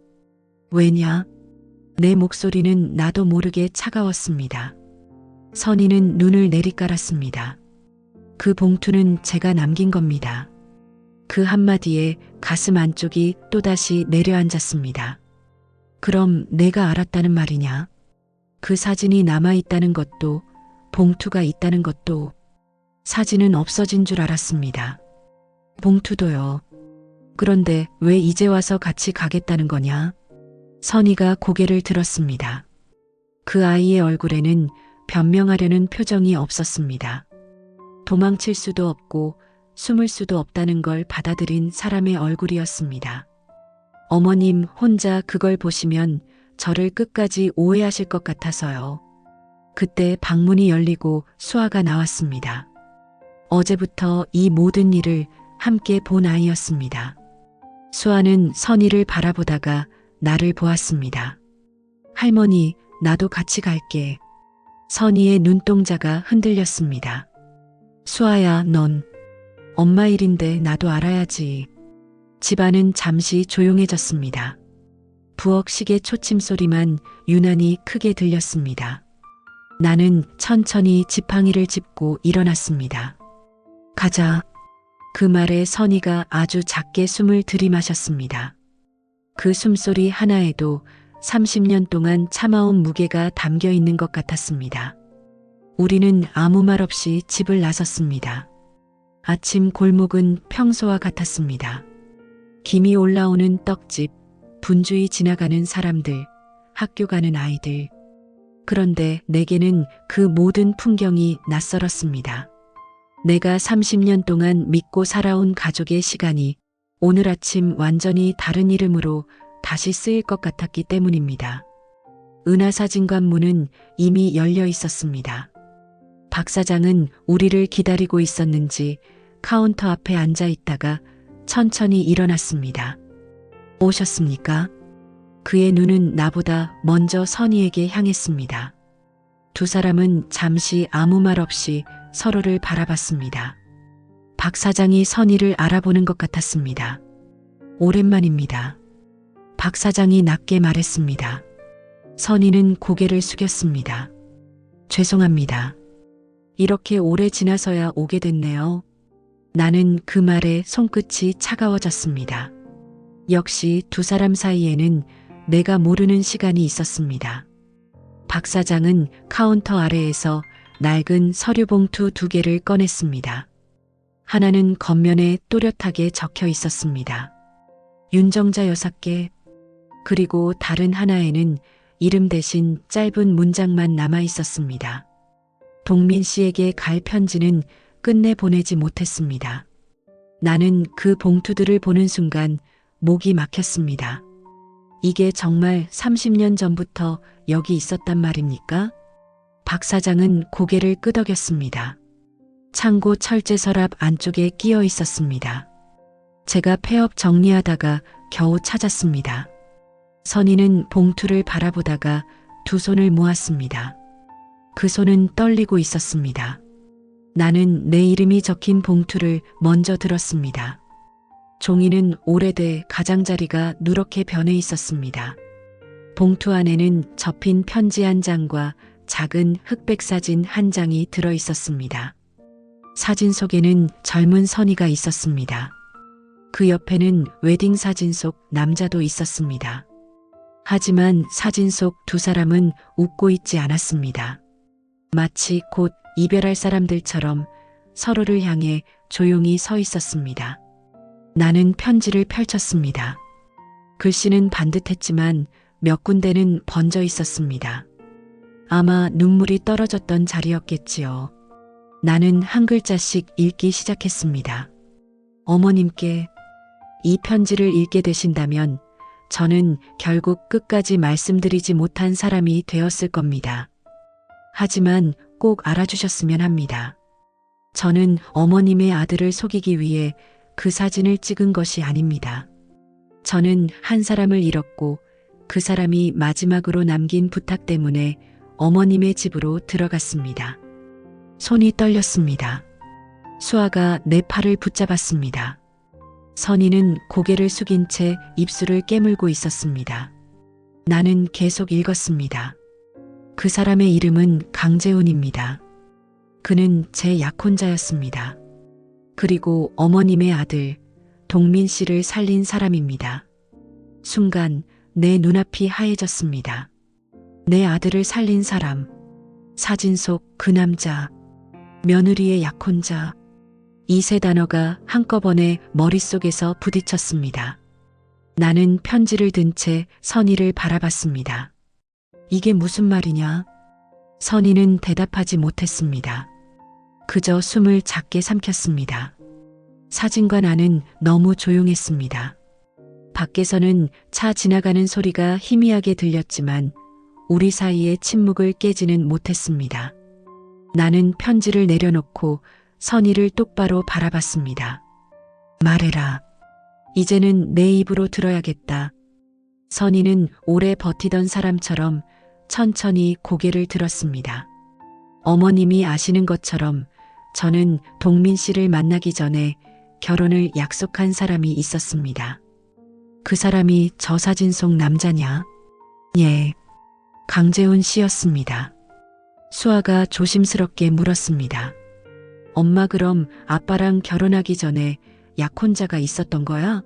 왜냐? 내 목소리는 나도 모르게 차가웠습니다. 선희는 눈을 내리깔았습니다. 그 봉투는 제가 남긴 겁니다. 그 한마디에 가슴 안쪽이 또다시 내려앉았습니다. 그럼 내가 알았다는 말이냐? 그 사진이 남아있다는 것도, 봉투가 있다는 것도, 사진은 없어진 줄 알았습니다. 봉투도요. 그런데 왜 이제 와서 같이 가겠다는 거냐? 선희가 고개를 들었습니다. 그 아이의 얼굴에는 변명하려는 표정이 없었습니다. 도망칠 수도 없고 숨을 수도 없다는 걸 받아들인 사람의 얼굴이었습니다. 어머님 혼자 그걸 보시면 저를 끝까지 오해하실 것 같아서요. 그때 방문이 열리고 수아가 나왔습니다. 어제부터 이 모든 일을 함께 본 아이였습니다. 수아는 선희를 바라보다가 나를 보았습니다. 할머니, 나도 같이 갈게. 선희의 눈동자가 흔들렸습니다. 수아야, 넌 엄마 일인데 나도 알아야지. 집안은 잠시 조용해졌습니다. 부엌 시계 초침 소리만 유난히 크게 들렸습니다. 나는 천천히 지팡이를 짚고 일어났습니다. 가자. 그 말에 선희가 아주 작게 숨을 들이마셨습니다. 그 숨소리 하나에도 30년 동안 참아온 무게가 담겨 있는 것 같았습니다. 우리는 아무 말 없이 집을 나섰습니다. 아침 골목은 평소와 같았습니다. 김이 올라오는 떡집, 분주히 지나가는 사람들, 학교 가는 아이들. 그런데 내게는 그 모든 풍경이 낯설었습니다. 내가 30년 동안 믿고 살아온 가족의 시간이 오늘 아침 완전히 다른 이름으로 다시 쓰일 것 같았기 때문입니다. 은하사진관 문은 이미 열려 있었습니다. 박 사장은 우리를 기다리고 있었는지 카운터 앞에 앉아 있다가 천천히 일어났습니다. 오셨습니까? 그의 눈은 나보다 먼저 선희에게 향했습니다. 두 사람은 잠시 아무 말 없이 서로를 바라봤습니다. 박 사장이 선희를 알아보는 것 같았습니다. 오랜만입니다. 박 사장이 낮게 말했습니다. 선희는 고개를 숙였습니다. 죄송합니다. 이렇게 오래 지나서야 오게 됐네요. 나는 그 말에 손끝이 차가워졌습니다. 역시 두 사람 사이에는 내가 모르는 시간이 있었습니다. 박 사장은 카운터 아래에서 낡은 서류 봉투 2개를 꺼냈습니다. 하나는 겉면에 또렷하게 적혀 있었습니다. 윤정자 여사께. 그리고 다른 하나에는 이름 대신 짧은 문장만 남아 있었습니다. 동민 씨에게 갈 편지는 끝내 보내지 못했습니다. 나는 그 봉투들을 보는 순간 목이 막혔습니다. 이게 정말 30년 전부터 여기 있었단 말입니까? 박 사장은 고개를 끄덕였습니다. 창고 철제 서랍 안쪽에 끼어 있었습니다. 제가 폐업 정리하다가 겨우 찾았습니다. 선희는 봉투를 바라보다가 두 손을 모았습니다. 그 손은 떨리고 있었습니다. 나는 내 이름이 적힌 봉투를 먼저 들었습니다. 종이는 오래돼 가장자리가 누렇게 변해 있었습니다. 봉투 안에는 접힌 편지 한 장과 작은 흑백 사진 한 장이 들어 있었습니다. 사진 속에는 젊은 선희가 있었습니다. 그 옆에는 웨딩 사진 속 남자도 있었습니다. 하지만 사진 속 두 사람은 웃고 있지 않았습니다. 마치 곧 이별할 사람들처럼 서로를 향해 조용히 서 있었습니다. 나는 편지를 펼쳤습니다. 글씨는 반듯했지만 몇 군데는 번져 있었습니다. 아마 눈물이 떨어졌던 자리였겠지요. 나는 한 글자씩 읽기 시작했습니다. 어머님께 이 편지를 읽게 되신다면 저는 결국 끝까지 말씀드리지 못한 사람이 되었을 겁니다. 하지만 꼭 알아주셨으면 합니다. 저는 어머님의 아들을 속이기 위해 그 사진을 찍은 것이 아닙니다. 저는 한 사람을 잃었고 그 사람이 마지막으로 남긴 부탁 때문에 어머님의 집으로 들어갔습니다. 손이 떨렸습니다. 수아가 내 팔을 붙잡았습니다. 선희는 고개를 숙인 채 입술을 깨물고 있었습니다. 나는 계속 읽었습니다. 그 사람의 이름은 강재훈입니다. 그는 제 약혼자였습니다. 그리고 어머님의 아들 동민 씨를 살린 사람입니다. 순간 내 눈앞이 하얘졌습니다. 내 아들을 살린 사람, 사진 속 그 남자, 며느리의 약혼자. 이 세 단어가 한꺼번에 머릿속에서 부딪혔습니다. 나는 편지를 든 채 선희를 바라봤습니다. 이게 무슨 말이냐? 선희는 대답하지 못했습니다. 그저 숨을 작게 삼켰습니다. 사진관 안은 너무 조용했습니다. 밖에서는 차 지나가는 소리가 희미하게 들렸지만 우리 사이의 침묵을 깨지는 못했습니다. 나는 편지를 내려놓고 선희를 똑바로 바라봤습니다. 말해라. 이제는 내 입으로 들어야겠다. 선희는 오래 버티던 사람처럼 천천히 고개를 들었습니다. 어머님이 아시는 것처럼 저는 동민 씨를 만나기 전에 결혼을 약속한 사람이 있었습니다. 그 사람이 저 사진 속 남자냐? 예, 강재훈 씨였습니다. 수아가 조심스럽게 물었습니다. 엄마, 그럼 아빠랑 결혼하기 전에 약혼자가 있었던 거야?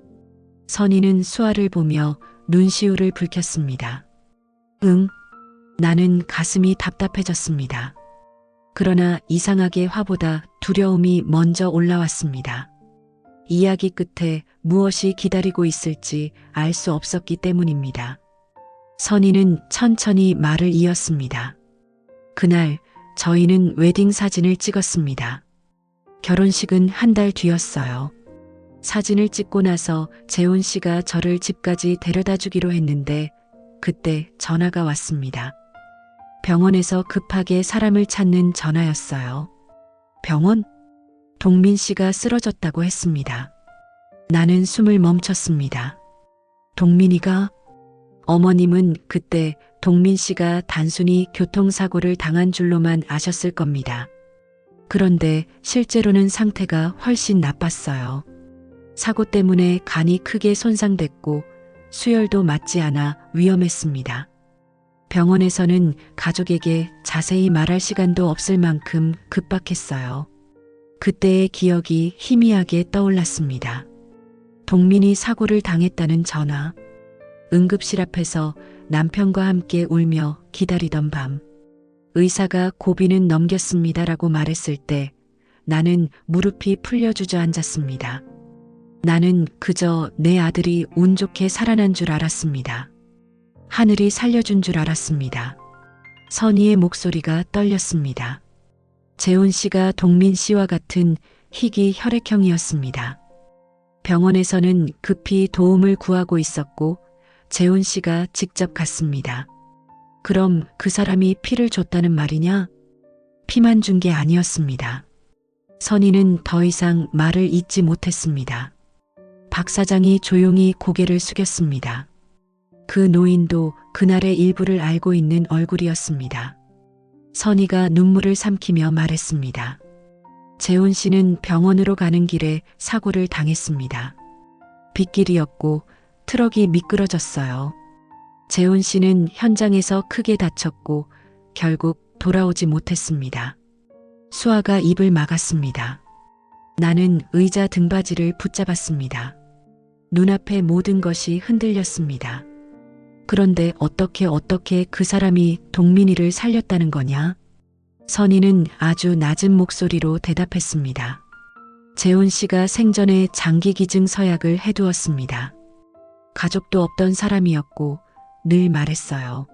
선희는 수아를 보며 눈시울을 붉혔습니다. 응. 나는 가슴이 답답해졌습니다. 그러나 이상하게 화보다 두려움이 먼저 올라왔습니다. 이야기 끝에 무엇이 기다리고 있을지 알 수 없었기 때문입니다. 선희는 천천히 말을 이었습니다. 그날 저희는 웨딩 사진을 찍었습니다. 결혼식은 한 달 뒤였어요. 사진을 찍고 나서 재훈 씨가 저를 집까지 데려다 주기로 했는데 그때 전화가 왔습니다. 병원에서 급하게 사람을 찾는 전화였어요. 병원? 동민 씨가 쓰러졌다고 했습니다. 나는 숨을 멈췄습니다. 동민이가? 어머님은 그때 동민 씨가 단순히 교통사고를 당한 줄로만 아셨을 겁니다. 그런데 실제로는 상태가 훨씬 나빴어요. 사고 때문에 간이 크게 손상됐고 수혈도 맞지 않아 위험했습니다. 병원에서는 가족에게 자세히 말할 시간도 없을 만큼 급박했어요. 그때의 기억이 희미하게 떠올랐습니다. 동민이 사고를 당했다는 전화. 응급실 앞에서 남편과 함께 울며 기다리던 밤. 의사가 고비는 넘겼습니다라고 말했을 때 나는 무릎이 풀려 주저앉았습니다. 나는 그저 내 아들이 운 좋게 살아난 줄 알았습니다. 하늘이 살려준 줄 알았습니다. 선희의 목소리가 떨렸습니다. 재훈 씨가 동민 씨와 같은 희귀 혈액형이었습니다. 병원에서는 급히 도움을 구하고 있었고 재훈 씨가 직접 갔습니다. 그럼 그 사람이 피를 줬다는 말이냐? 피만 준 게 아니었습니다. 선희는 더 이상 말을 잇지 못했습니다. 박 사장이 조용히 고개를 숙였습니다. 그 노인도 그날의 일부를 알고 있는 얼굴이었습니다. 선희가 눈물을 삼키며 말했습니다. 재훈 씨는 병원으로 가는 길에 사고를 당했습니다. 빗길이었고 트럭이 미끄러졌어요. 재훈 씨는 현장에서 크게 다쳤고 결국 돌아오지 못했습니다. 수아가 입을 막았습니다. 나는 의자 등받이를 붙잡았습니다. 눈앞의 모든 것이 흔들렸습니다. 그런데 어떻게 그 사람이 동민이를 살렸다는 거냐? 선희는 아주 낮은 목소리로 대답했습니다. 재훈 씨가 생전에 장기기증 서약을 해두었습니다. 가족도 없던 사람이었고 늘 말했어요.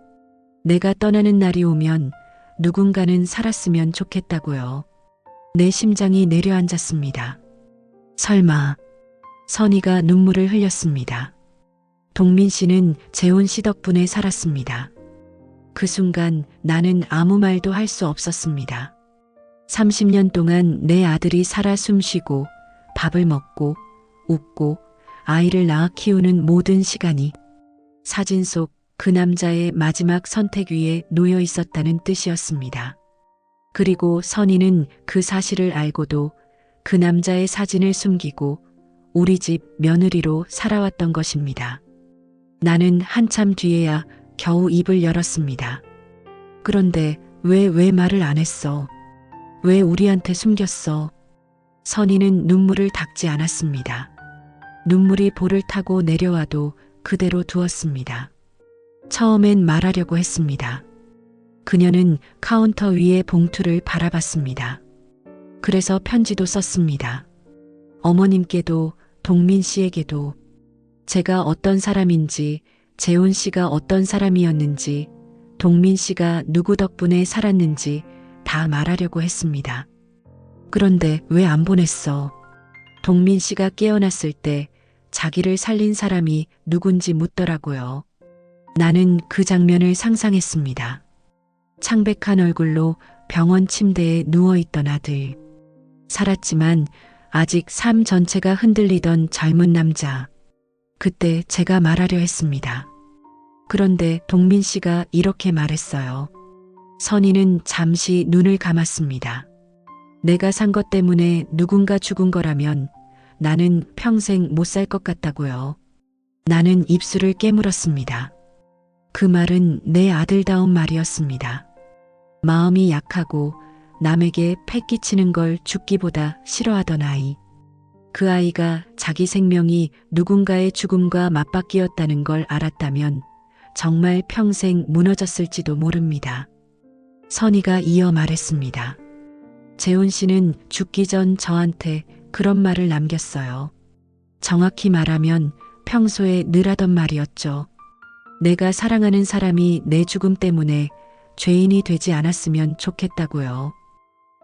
내가 떠나는 날이 오면 누군가는 살았으면 좋겠다고요. 내 심장이 내려앉았습니다. 설마. 선희가 눈물을 흘렸습니다. 동민 씨는 재훈 씨 덕분에 살았습니다. 그 순간 나는 아무 말도 할 수 없었습니다. 30년 동안 내 아들이 살아 숨쉬고 밥을 먹고 웃고 아이를 낳아 키우는 모든 시간이 사진 속 그 남자의 마지막 선택 위에 놓여 있었다는 뜻이었습니다. 그리고 선희는 그 사실을 알고도 그 남자의 사진을 숨기고 우리 집 며느리로 살아왔던 것입니다. 나는 한참 뒤에야 겨우 입을 열었습니다. 그런데 왜 말을 안 했어? 왜 우리한테 숨겼어? 선희는 눈물을 닦지 않았습니다. 눈물이 볼을 타고 내려와도 그대로 두었습니다. 처음엔 말하려고 했습니다. 그녀는 카운터 위의 봉투를 바라봤습니다. 그래서 편지도 썼습니다. 어머님께도 동민 씨에게도 제가 어떤 사람인지, 재훈 씨가 어떤 사람이었는지, 동민 씨가 누구 덕분에 살았는지 다 말하려고 했습니다. 그런데 왜 안 보냈어? 동민 씨가 깨어났을 때 자기를 살린 사람이 누군지 묻더라고요. 나는 그 장면을 상상했습니다. 창백한 얼굴로 병원 침대에 누워있던 아들. 살았지만 아직 삶 전체가 흔들리던 젊은 남자. 그때 제가 말하려 했습니다. 그런데 동민 씨가 이렇게 말했어요. 선희는 잠시 눈을 감았습니다. 내가 산 것 때문에 누군가 죽은 거라면 나는 평생 못 살 것 같다고요. 나는 입술을 깨물었습니다. 그 말은 내 아들다운 말이었습니다. 마음이 약하고 남에게 패 끼치는 걸 죽기보다 싫어하던 아이. 그 아이가 자기 생명이 누군가의 죽음과 맞바뀌었다는 걸 알았다면 정말 평생 무너졌을지도 모릅니다. 선희가 이어 말했습니다. 재훈 씨는 죽기 전 저한테 그런 말을 남겼어요. 정확히 말하면 평소에 늘 하던 말이었죠. 내가 사랑하는 사람이 내 죽음 때문에 죄인이 되지 않았으면 좋겠다고요.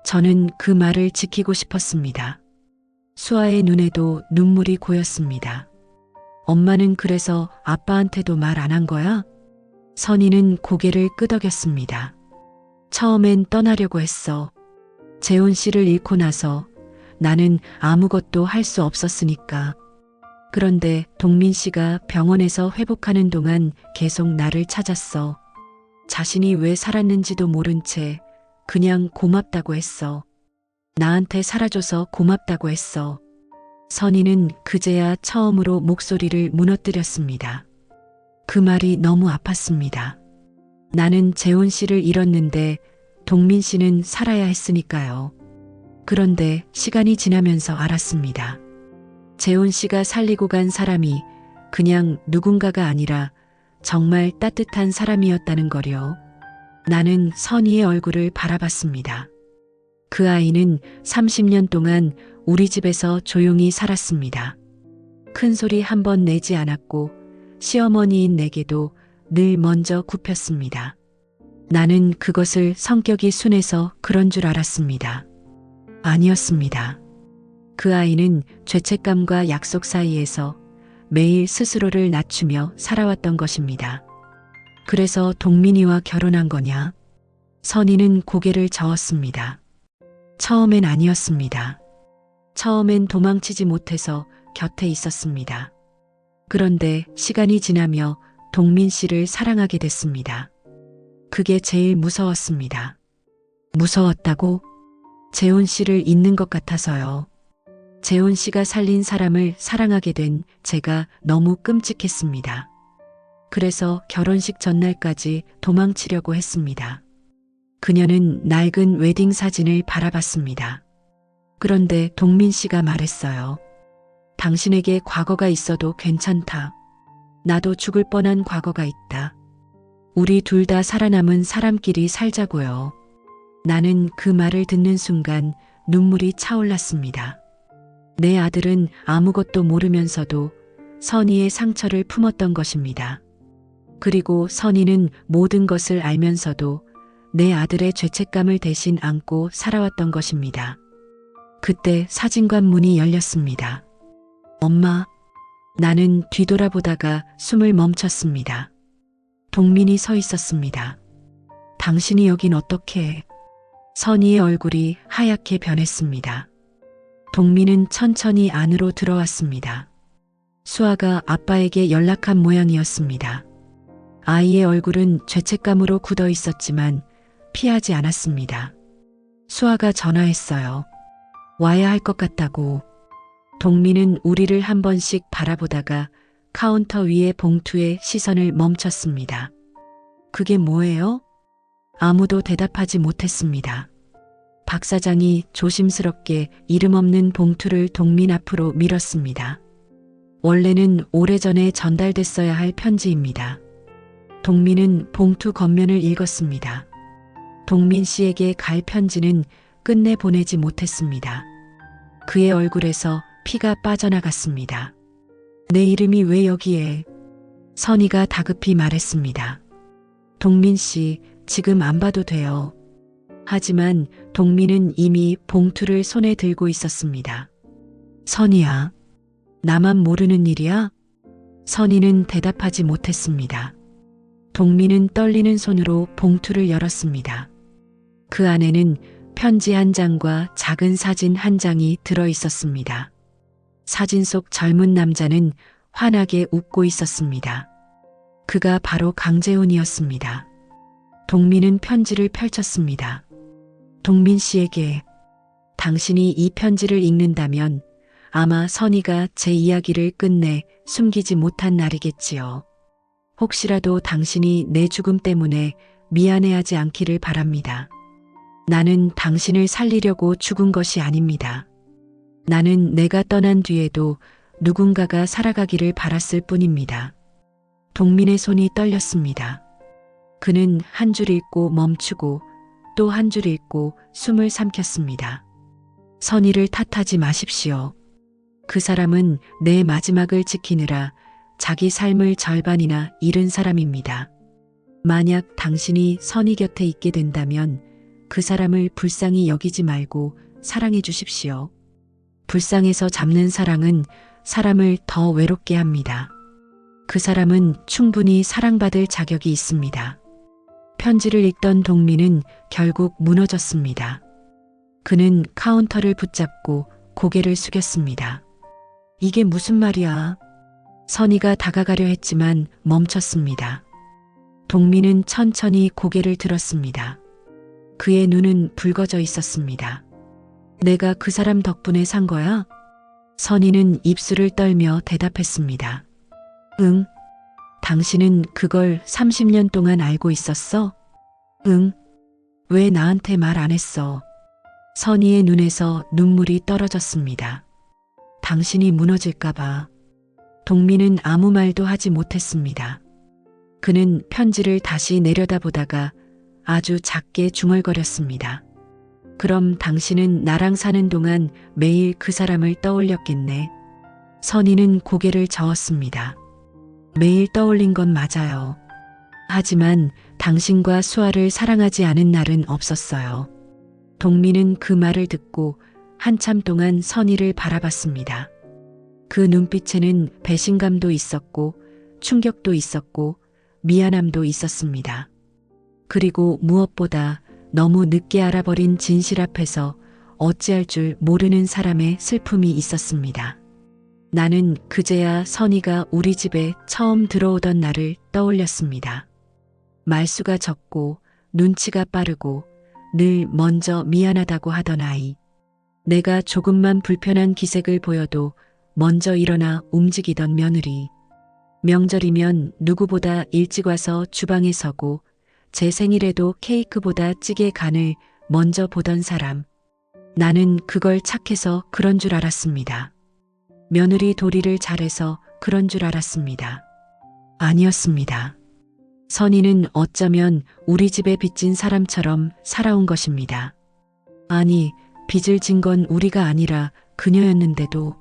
저는 그 말을 지키고 싶었습니다. 수아의 눈에도 눈물이 고였습니다. 엄마는 그래서 아빠한테도 말 안 한 거야? 선희는 고개를 끄덕였습니다. 처음엔 떠나려고 했어. 재훈 씨를 잃고 나서 나는 아무것도 할 수 없었으니까. 그런데 동민 씨가 병원에서 회복하는 동안 계속 나를 찾았어. 자신이 왜 살았는지도 모른 채 그냥 고맙다고 했어. 나한테 살아줘서 고맙다고 했어. 선희는 그제야 처음으로 목소리를 무너뜨렸습니다. 그 말이 너무 아팠습니다. 나는 재훈 씨를 잃었는데 동민 씨는 살아야 했으니까요. 그런데 시간이 지나면서 알았습니다. 재훈 씨가 살리고 간 사람이 그냥 누군가가 아니라 정말 따뜻한 사람이었다는 거요. 나는 선희의 얼굴을 바라봤습니다. 그 아이는 30년 동안 우리 집에서 조용히 살았습니다. 큰 소리 한 번 내지 않았고 시어머니인 내게도 늘 먼저 굽혔습니다. 나는 그것을 성격이 순해서 그런 줄 알았습니다. 아니었습니다. 그 아이는 죄책감과 약속 사이에서 매일 스스로를 낮추며 살아왔던 것입니다. 그래서 동민이와 결혼한 거냐? 선희는 고개를 저었습니다. 처음엔 아니었습니다. 처음엔 도망치지 못해서 곁에 있었습니다. 그런데 시간이 지나며 동민 씨를 사랑하게 됐습니다. 그게 제일 무서웠습니다. 무서웠다고? 재훈 씨를 잊는 것 같아서요. 재훈 씨가 살린 사람을 사랑하게 된 제가 너무 끔찍했습니다. 그래서 결혼식 전날까지 도망치려고 했습니다. 그녀는 낡은 웨딩 사진을 바라봤습니다. 그런데 동민 씨가 말했어요. 당신에게 과거가 있어도 괜찮다. 나도 죽을 뻔한 과거가 있다. 우리 둘 다 살아남은 사람끼리 살자고요. 나는 그 말을 듣는 순간 눈물이 차올랐습니다. 내 아들은 아무것도 모르면서도 선희의 상처를 품었던 것입니다. 그리고 선희는 모든 것을 알면서도 내 아들의 죄책감을 대신 안고 살아왔던 것입니다. 그때 사진관 문이 열렸습니다. 엄마, 나는 뒤돌아보다가 숨을 멈췄습니다. 동민이 서 있었습니다. 당신이 여긴 어떻게 해? 선희의 얼굴이 하얗게 변했습니다. 동민은 천천히 안으로 들어왔습니다. 수아가 아빠에게 연락한 모양이었습니다. 아이의 얼굴은 죄책감으로 굳어 있었지만 피하지 않았습니다. 수아가 전화했어요. 와야 할 것 같다고. 동민은 우리를 한 번씩 바라보다가 카운터 위의 봉투에 시선을 멈췄습니다. 그게 뭐예요? 아무도 대답하지 못했습니다. 박 사장이 조심스럽게 이름 없는 봉투를 동민 앞으로 밀었습니다. 원래는 오래전에 전달됐어야 할 편지입니다. 동민은 봉투 겉면을 읽었습니다. 동민 씨에게 갈 편지는 끝내 보내지 못했습니다. 그의 얼굴에서 피가 빠져나갔습니다. 내 이름이 왜 여기에? 선희가 다급히 말했습니다. 동민 씨, 지금 안 봐도 돼요. 하지만 동민은 이미 봉투를 손에 들고 있었습니다. 선희야, 나만 모르는 일이야? 선희는 대답하지 못했습니다. 동민은 떨리는 손으로 봉투를 열었습니다. 그 안에는 편지 한 장과 작은 사진 한 장이 들어 있었습니다. 사진 속 젊은 남자는 환하게 웃고 있었습니다. 그가 바로 강재훈이었습니다. 동민은 편지를 펼쳤습니다. 동민 씨에게, 당신이 이 편지를 읽는다면 아마 선희가 제 이야기를 끝내 숨기지 못한 날이겠지요. 혹시라도 당신이 내 죽음 때문에 미안해하지 않기를 바랍니다. 나는 당신을 살리려고 죽은 것이 아닙니다. 나는 내가 떠난 뒤에도 누군가가 살아가기를 바랐을 뿐입니다. 동민의 손이 떨렸습니다. 그는 한 줄 읽고 멈추고 또 한 줄 읽고 숨을 삼켰습니다. 선의를 탓하지 마십시오. 그 사람은 내 마지막을 지키느라 자기 삶을 절반이나 잃은 사람입니다. 만약 당신이 선의 곁에 있게 된다면 그 사람을 불쌍히 여기지 말고 사랑해 주십시오. 불쌍해서 잡는 사랑은 사람을 더 외롭게 합니다. 그 사람은 충분히 사랑받을 자격이 있습니다. 편지를 읽던 동민은 결국 무너졌습니다. 그는 카운터를 붙잡고 고개를 숙였습니다. 이게 무슨 말이야? 선의가 다가가려 했지만 멈췄습니다. 동민은 천천히 고개를 들었습니다. 그의 눈은 붉어져 있었습니다. 내가 그 사람 덕분에 산 거야? 선의는 입술을 떨며 대답했습니다. 응. 당신은 그걸 30년 동안 알고 있었어? 응. 왜 나한테 말 안 했어? 선의의 눈에서 눈물이 떨어졌습니다. 당신이 무너질까봐. 동민은 아무 말도 하지 못했습니다. 그는 편지를 다시 내려다보다가 아주 작게 중얼거렸습니다. 그럼 당신은 나랑 사는 동안 매일 그 사람을 떠올렸겠네. 선의는 고개를 저었습니다. 매일 떠올린 건 맞아요. 하지만 당신과 수아를 사랑하지 않은 날은 없었어요. 동민은 그 말을 듣고 한참 동안 선의를 바라봤습니다. 그 눈빛에는 배신감도 있었고 충격도 있었고 미안함도 있었습니다. 그리고 무엇보다 너무 늦게 알아버린 진실 앞에서 어찌할 줄 모르는 사람의 슬픔이 있었습니다. 나는 그제야 선의가 우리 집에 처음 들어오던 날을 떠올렸습니다. 말수가 적고 눈치가 빠르고 늘 먼저 미안하다고 하던 아이. 내가 조금만 불편한 기색을 보여도 먼저 일어나 움직이던 며느리. 명절이면 누구보다 일찍 와서 주방에 서고 제 생일에도 케이크보다 찌개 간을 먼저 보던 사람. 나는 그걸 착해서 그런 줄 알았습니다. 며느리 도리를 잘해서 그런 줄 알았습니다. 아니었습니다. 선의는 어쩌면 우리 집에 빚진 사람처럼 살아온 것입니다. 아니, 빚을 진 건 우리가 아니라 그녀였는데도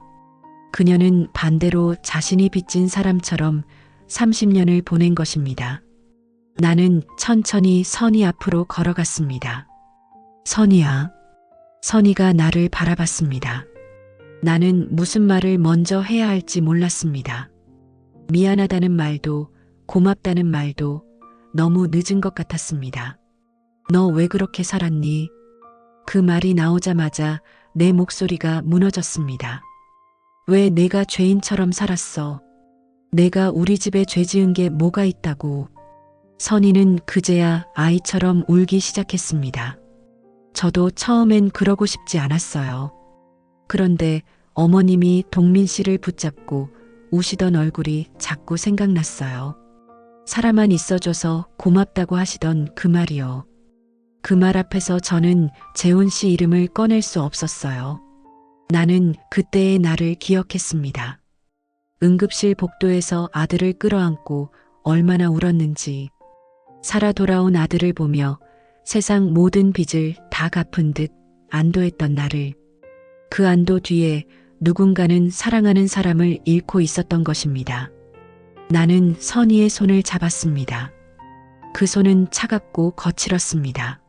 그녀는 반대로 자신이 빚진 사람처럼 30년을 보낸 것입니다. 나는 천천히 선의 앞으로 걸어갔습니다. 선의야. 선의가 나를 바라봤습니다. 나는 무슨 말을 먼저 해야 할지 몰랐습니다. 미안하다는 말도 고맙다는 말도 너무 늦은 것 같았습니다. 너 왜 그렇게 살았니? 그 말이 나오자마자 내 목소리가 무너졌습니다. 왜 내가 죄인처럼 살았어? 내가 우리 집에 죄 지은 게 뭐가 있다고. 선의는 그제야 아이처럼 울기 시작했습니다. 저도 처음엔 그러고 싶지 않았어요. 그런데 어머님이 동민 씨를 붙잡고 우시던 얼굴이 자꾸 생각났어요. 사람만 있어줘서 고맙다고 하시던 그 말이요. 그 말 앞에서 저는 재훈 씨 이름을 꺼낼 수 없었어요. 나는 그때의 나를 기억했습니다. 응급실 복도에서 아들을 끌어안고 얼마나 울었는지. 살아 돌아온 아들을 보며 세상 모든 빚을 다 갚은 듯 안도했던 나를. 그 안도 뒤에 누군가는 사랑하는 사람을 잃고 있었던 것입니다. 나는 선의의 손을 잡았습니다. 그 손은 차갑고 거칠었습니다.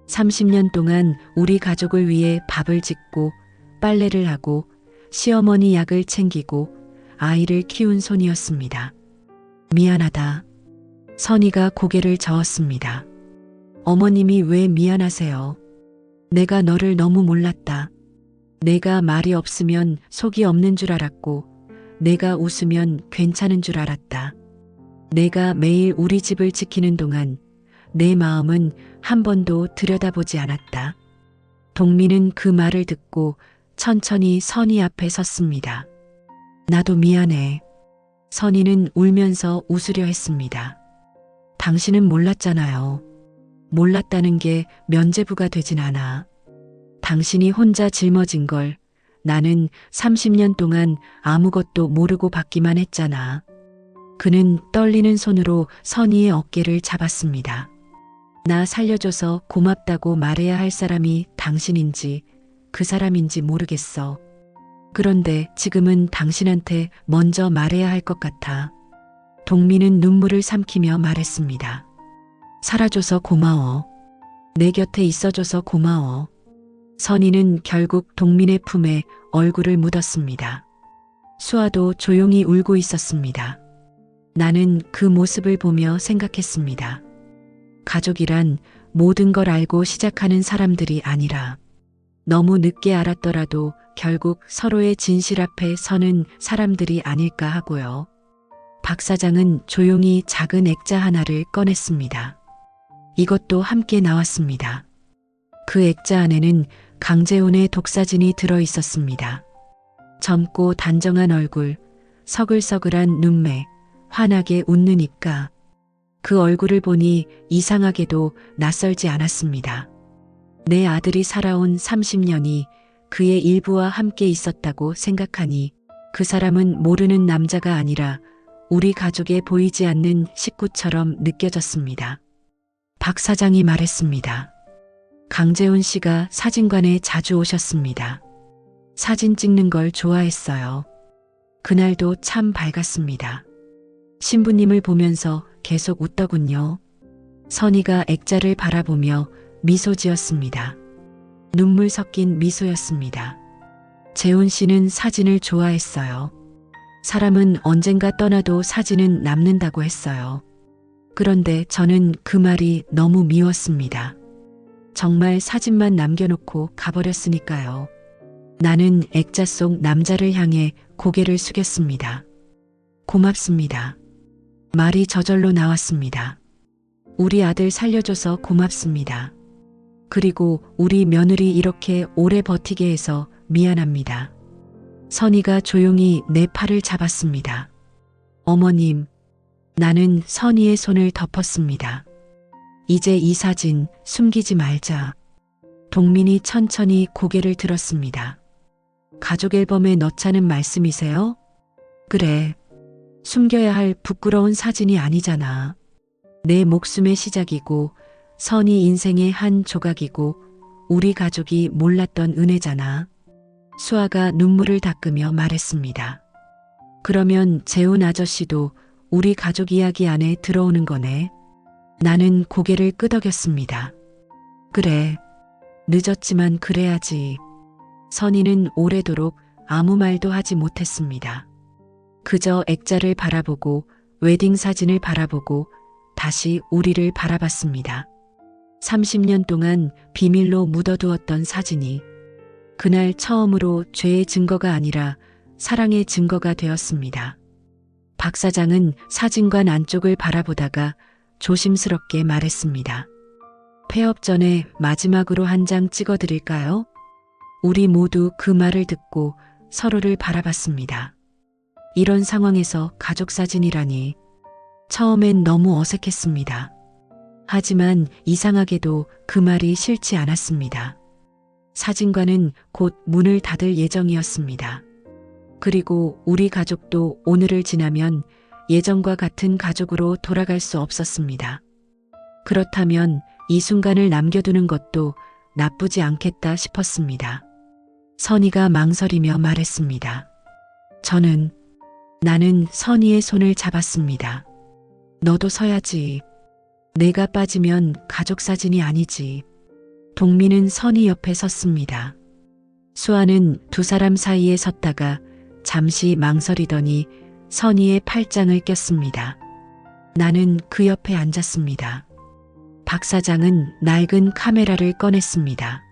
30년 동안 우리 가족을 위해 밥을 짓고 빨래를 하고 시어머니 약을 챙기고 아이를 키운 손이었습니다. 미안하다. 선의가 고개를 저었습니다. 어머님이 왜 미안하세요? 내가 너를 너무 몰랐다. 내가 말이 없으면 속이 없는 줄 알았고 내가 웃으면 괜찮은 줄 알았다. 내가 매일 우리 집을 지키는 동안 내 마음은 한 번도 들여다보지 않았다. 동민은 그 말을 듣고 천천히 선의 앞에 섰습니다. 나도 미안해. 선의는 울면서 웃으려 했습니다. 당신은 몰랐잖아요. 몰랐다는 게 면죄부가 되진 않아. 당신이 혼자 짊어진 걸 나는 30년 동안 아무것도 모르고 받기만 했잖아. 그는 떨리는 손으로 선희의 어깨를 잡았습니다. 나 살려줘서 고맙다고 말해야 할 사람이 당신인지 그 사람인지 모르겠어. 그런데 지금은 당신한테 먼저 말해야 할 것 같아. 동민은 눈물을 삼키며 말했습니다. 살아줘서 고마워. 내 곁에 있어줘서 고마워. 선희는 결국 동민의 품에 얼굴을 묻었습니다. 수아도 조용히 울고 있었습니다. 나는 그 모습을 보며 생각했습니다. 가족이란 모든 걸 알고 시작하는 사람들이 아니라 너무 늦게 알았더라도 결국 서로의 진실 앞에 서는 사람들이 아닐까 하고요. 박 사장은 조용히 작은 액자 하나를 꺼냈습니다. 이것도 함께 나왔습니다. 그 액자 안에는 강재훈의 독사진이 들어 있었습니다. 젊고 단정한 얼굴, 서글서글한 눈매, 환하게 웃는 입가. 그 얼굴을 보니 이상하게도 낯설지 않았습니다. 내 아들이 살아온 30년이 그의 일부와 함께 있었다고 생각하니 그 사람은 모르는 남자가 아니라 우리 가족에 보이지 않는 식구처럼 느껴졌습니다. 박 사장이 말했습니다. 강재훈 씨가 사진관에 자주 오셨습니다. 사진 찍는 걸 좋아했어요. 그날도 참 밝았습니다. 신부님을 보면서 계속 웃더군요. 선희가 액자를 바라보며 미소 지었습니다. 눈물 섞인 미소였습니다. 재훈 씨는 사진을 좋아했어요. 사람은 언젠가 떠나도 사진은 남는다고 했어요. 그런데 저는 그 말이 너무 미웠습니다. 정말 사진만 남겨놓고 가버렸으니까요. 나는 액자 속 남자를 향해 고개를 숙였습니다. 고맙습니다. 말이 저절로 나왔습니다. 우리 아들 살려줘서 고맙습니다. 그리고 우리 며느리 이렇게 오래 버티게 해서 미안합니다. 선희가 조용히 내 팔을 잡았습니다. 어머님, 나는 선희의 손을 덮었습니다. 이제 이 사진 숨기지 말자. 동민이 천천히 고개를 들었습니다. 가족 앨범에 넣자는 말씀이세요? 그래. 숨겨야 할 부끄러운 사진이 아니잖아. 내 목숨의 시작이고 선희 인생의 한 조각이고 우리 가족이 몰랐던 은혜잖아. 수아가 눈물을 닦으며 말했습니다. 그러면 재훈 아저씨도 우리 가족 이야기 안에 들어오는 거네. 나는 고개를 끄덕였습니다. 그래. 늦었지만 그래야지. 선희는 오래도록 아무 말도 하지 못했습니다. 그저 액자를 바라보고 웨딩 사진을 바라보고 다시 우리를 바라봤습니다. 30년 동안 비밀로 묻어두었던 사진이 그날 처음으로 죄의 증거가 아니라 사랑의 증거가 되었습니다. 박 사장은 사진관 안쪽을 바라보다가 조심스럽게 말했습니다. 폐업 전에 마지막으로 한 장 찍어드릴까요? 우리 모두 그 말을 듣고 서로를 바라봤습니다. 이런 상황에서 가족 사진이라니. 처음엔 너무 어색했습니다. 하지만 이상하게도 그 말이 싫지 않았습니다. 사진관은 곧 문을 닫을 예정이었습니다. 그리고 우리 가족도 오늘을 지나면 예전과 같은 가족으로 돌아갈 수 없었습니다. 그렇다면 이 순간을 남겨두는 것도 나쁘지 않겠다 싶었습니다. 선희가 망설이며 말했습니다. 나는 선희의 손을 잡았습니다. 너도 서야지. 내가 빠지면 가족 사진이 아니지. 동민은 선희 옆에 섰습니다. 수아는 두 사람 사이에 섰다가 잠시 망설이더니 선희의 팔짱을 꼈습니다. 나는 그 옆에 앉았습니다. 박 사장은 낡은 카메라를 꺼냈습니다.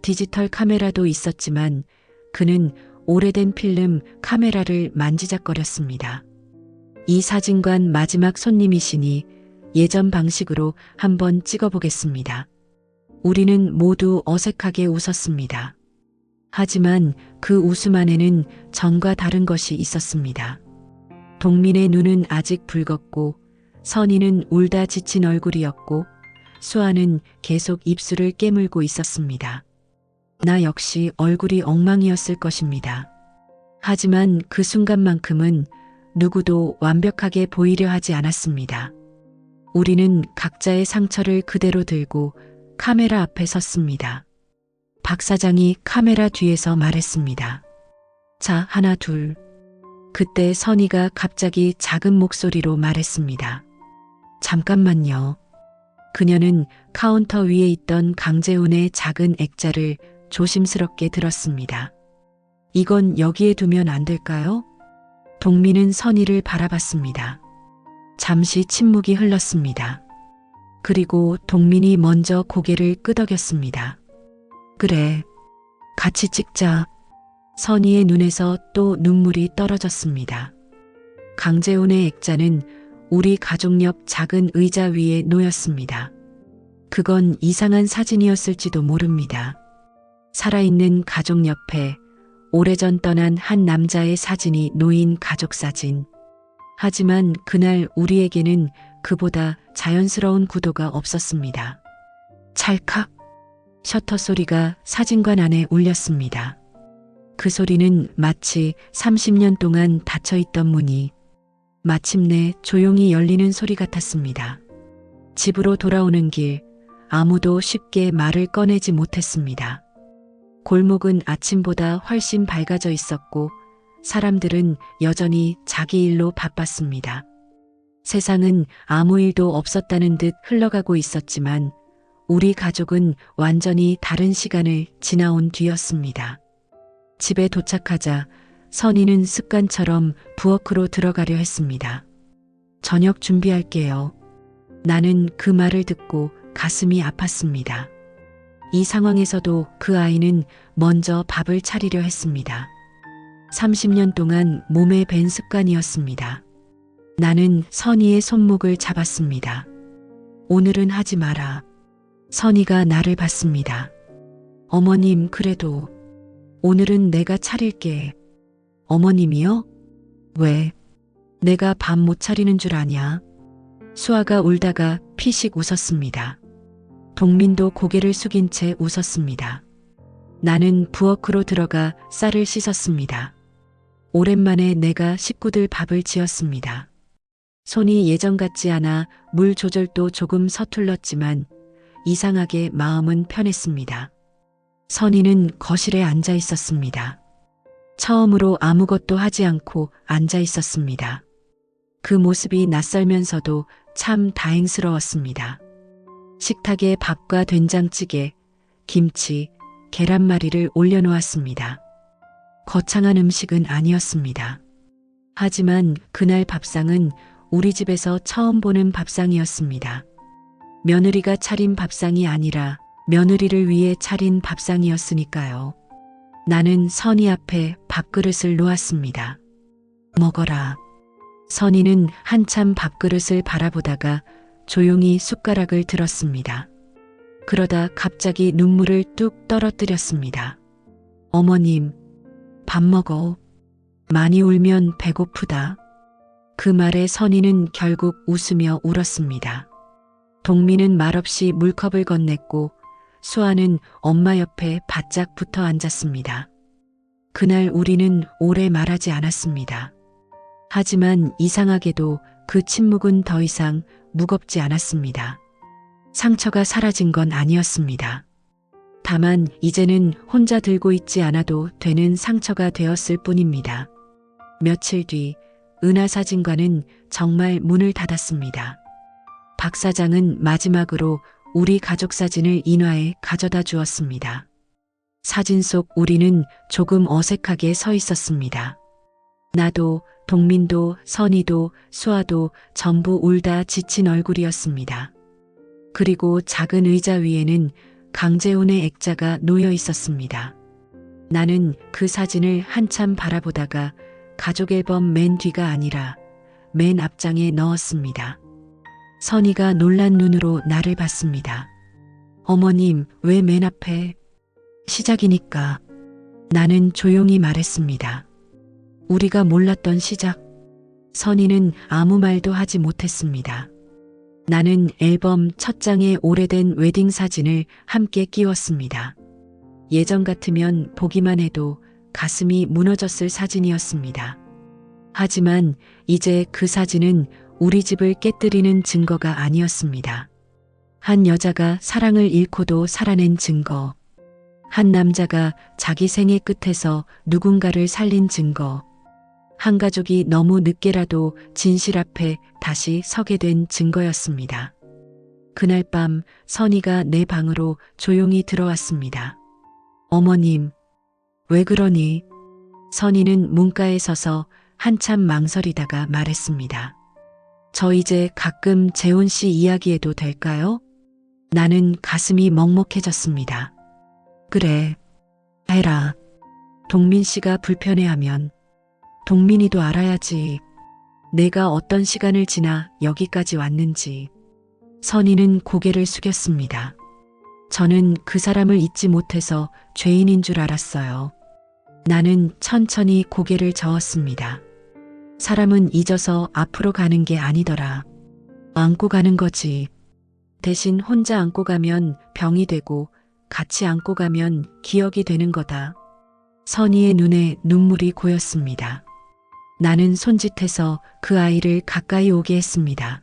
디지털 카메라도 있었지만 그는 오래된 필름 카메라를 만지작거렸습니다. 이 사진관 마지막 손님이시니 예전 방식으로 한번 찍어보겠습니다. 우리는 모두 어색하게 웃었습니다. 하지만 그 웃음 안에는 전과 다른 것이 있었습니다. 동민의 눈은 아직 붉었고 선희는 울다 지친 얼굴이었고 수아는 계속 입술을 깨물고 있었습니다. 나 역시 얼굴이 엉망이었을 것입니다. 하지만 그 순간만큼은 누구도 완벽하게 보이려 하지 않았습니다. 우리는 각자의 상처를 그대로 들고 카메라 앞에 섰습니다. 박 사장이 카메라 뒤에서 말했습니다. 자, 하나, 둘. 그때 선희가 갑자기 작은 목소리로 말했습니다. 잠깐만요. 그녀는 카운터 위에 있던 강재훈의 작은 액자를 조심스럽게 들었습니다. 이건 여기에 두면 안 될까요? 동민은 선희를 바라봤습니다. 잠시 침묵이 흘렀습니다. 그리고 동민이 먼저 고개를 끄덕였습니다. 그래, 같이 찍자. 선희의 눈에서 또 눈물이 떨어졌습니다. 강재훈의 액자는 우리 가족 옆 작은 의자 위에 놓였습니다. 그건 이상한 사진이었을지도 모릅니다. 살아있는 가족 옆에 오래전 떠난 한 남자의 사진이 놓인 가족 사진. 하지만 그날 우리에게는 그보다 자연스러운 구도가 없었습니다. 찰칵! 셔터 소리가 사진관 안에 울렸습니다. 그 소리는 마치 30년 동안 닫혀있던 문이 마침내 조용히 열리는 소리 같았습니다. 집으로 돌아오는 길, 아무도 쉽게 말을 꺼내지 못했습니다. 골목은 아침보다 훨씬 밝아져 있었고 사람들은 여전히 자기 일로 바빴습니다. 세상은 아무 일도 없었다는 듯 흘러가고 있었지만 우리 가족은 완전히 다른 시간을 지나온 뒤였습니다. 집에 도착하자 선희는 습관처럼 부엌으로 들어가려 했습니다. 저녁 준비할게요. 나는 그 말을 듣고 가슴이 아팠습니다. 이 상황에서도 그 아이는 먼저 밥을 차리려 했습니다. 30년 동안 몸에 밴 습관이었습니다. 나는 선희의 손목을 잡았습니다. 오늘은 하지 마라. 선희가 나를 봤습니다. 어머님, 그래도 오늘은 내가 차릴게. 어머님이요? 왜? 내가 밥 못 차리는 줄 아냐? 수아가 울다가 피식 웃었습니다. 동민도 고개를 숙인 채 웃었습니다. 나는 부엌으로 들어가 쌀을 씻었습니다. 오랜만에 내가 식구들 밥을 지었습니다. 손이 예전 같지 않아 물 조절도 조금 서툴렀지만 이상하게 마음은 편했습니다. 선희는 거실에 앉아 있었습니다. 처음으로 아무것도 하지 않고 앉아 있었습니다. 그 모습이 낯설면서도 참 다행스러웠습니다. 식탁에 밥과 된장찌개, 김치, 계란말이를 올려놓았습니다. 거창한 음식은 아니었습니다. 하지만 그날 밥상은 우리 집에서 처음 보는 밥상이었습니다. 며느리가 차린 밥상이 아니라 며느리를 위해 차린 밥상이었으니까요. 나는 선희 앞에 밥그릇을 놓았습니다. 먹어라. 선희는 한참 밥그릇을 바라보다가 조용히 숟가락을 들었습니다. 그러다 갑자기 눈물을 뚝 떨어뜨렸습니다. 어머님, 밥 먹어. 많이 울면 배고프다. 그 말에 선희는 결국 웃으며 울었습니다. 동민은 말없이 물컵을 건넸고 수아는 엄마 옆에 바짝 붙어 앉았습니다. 그날 우리는 오래 말하지 않았습니다. 하지만 이상하게도 그 침묵은 더 이상 무겁지 않았습니다. 상처가 사라진 건 아니었습니다. 다만 이제는 혼자 들고 있지 않아도 되는 상처가 되었을 뿐입니다. 며칠 뒤 은하사진관은 정말 문을 닫았습니다. 박 사장은 마지막으로 우리 가족 사진을 인화해 가져다 주었습니다. 사진 속 우리는 조금 어색하게 서 있었습니다. 나도, 동민도, 선희도, 수아도 전부 울다 지친 얼굴이었습니다. 그리고 작은 의자 위에는 강재훈의 액자가 놓여 있었습니다. 나는 그 사진을 한참 바라보다가 가족 앨범 맨 뒤가 아니라 맨 앞장에 넣었습니다. 선희가 놀란 눈으로 나를 봤습니다. 어머님, 왜 맨 앞에? 시작이니까. 나는 조용히 말했습니다. 우리가 몰랐던 시작. 선희는 아무 말도 하지 못했습니다. 나는 앨범 첫 장에 오래된 웨딩 사진을 함께 끼웠습니다. 예전 같으면 보기만 해도 가슴이 무너졌을 사진이었습니다. 하지만 이제 그 사진은 우리 집을 깨뜨리는 증거가 아니었습니다. 한 여자가 사랑을 잃고도 살아낸 증거. 한 남자가 자기 생애 끝에서 누군가를 살린 증거. 한 가족이 너무 늦게라도 진실 앞에 다시 서게 된 증거였습니다. 그날 밤 선희가 내 방으로 조용히 들어왔습니다. 어머님, 왜 그러니? 선희는 문가에 서서 한참 망설이다가 말했습니다. 저 이제 가끔 재훈 씨 이야기해도 될까요? 나는 가슴이 먹먹해졌습니다. 그래, 해라. 동민 씨가 불편해하면 동민이도 알아야지. 내가 어떤 시간을 지나 여기까지 왔는지. 선희는 고개를 숙였습니다. 저는 그 사람을 잊지 못해서 죄인인 줄 알았어요. 나는 천천히 고개를 저었습니다. 사람은 잊어서 앞으로 가는 게 아니더라. 안고 가는 거지. 대신 혼자 안고 가면 병이 되고 같이 안고 가면 기억이 되는 거다. 선희의 눈에 눈물이 고였습니다. 나는 손짓해서 그 아이를 가까이 오게 했습니다.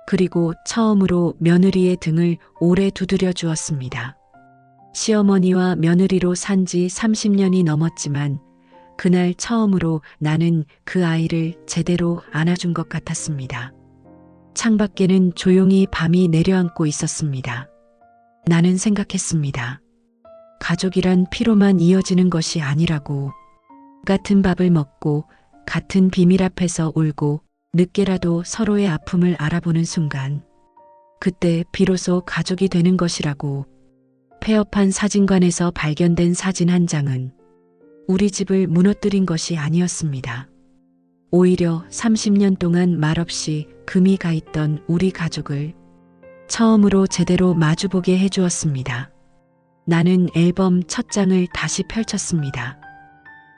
그리고 처음으로 며느리의 등을 오래 두드려 주었습니다. 시어머니와 며느리로 산 지 30년이 넘었지만 그날 처음으로 나는 그 아이를 제대로 안아준 것 같았습니다. 창밖에는 조용히 밤이 내려앉고 있었습니다. 나는 생각했습니다. 가족이란 피로만 이어지는 것이 아니라고. 같은 밥을 먹고 같은 비밀 앞에서 울고 늦게라도 서로의 아픔을 알아보는 순간 그때 비로소 가족이 되는 것이라고. 폐업한 사진관에서 발견된 사진 한 장은 우리 집을 무너뜨린 것이 아니었습니다. 오히려 30년 동안 말없이 금이 가 있던 우리 가족을 처음으로 제대로 마주보게 해주었습니다. 나는 앨범 첫 장을 다시 펼쳤습니다.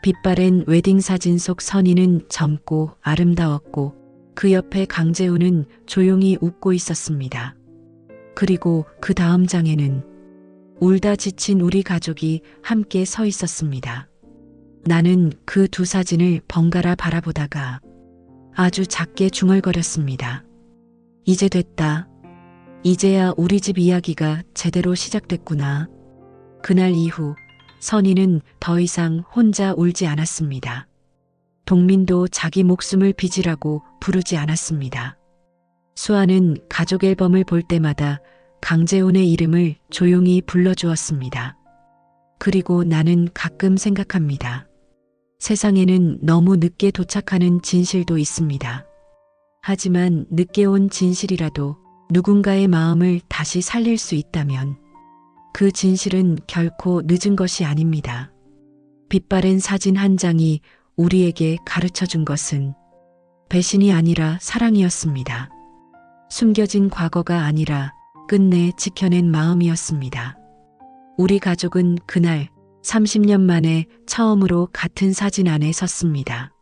빛바랜 웨딩 사진 속 선희는 젊고 아름다웠고 그 옆에 강재훈은 조용히 웃고 있었습니다. 그리고 그 다음 장에는 울다 지친 우리 가족이 함께 서 있었습니다. 나는 그 두 사진을 번갈아 바라보다가 아주 작게 중얼거렸습니다. 이제 됐다. 이제야 우리 집 이야기가 제대로 시작됐구나. 그날 이후 선희는 더 이상 혼자 울지 않았습니다. 동민도 자기 목숨을 빚으라고 부르지 않았습니다. 수아는 가족 앨범을 볼 때마다 강재훈의 이름을 조용히 불러주었습니다. 그리고 나는 가끔 생각합니다. 세상에는 너무 늦게 도착하는 진실도 있습니다. 하지만 늦게 온 진실이라도 누군가의 마음을 다시 살릴 수 있다면 그 진실은 결코 늦은 것이 아닙니다. 빛바랜 사진 한 장이 우리에게 가르쳐 준 것은 배신이 아니라 사랑이었습니다. 숨겨진 과거가 아니라 끝내 지켜낸 마음이었습니다. 우리 가족은 그날 30년 만에 처음으로 같은 사진 안에 섰습니다.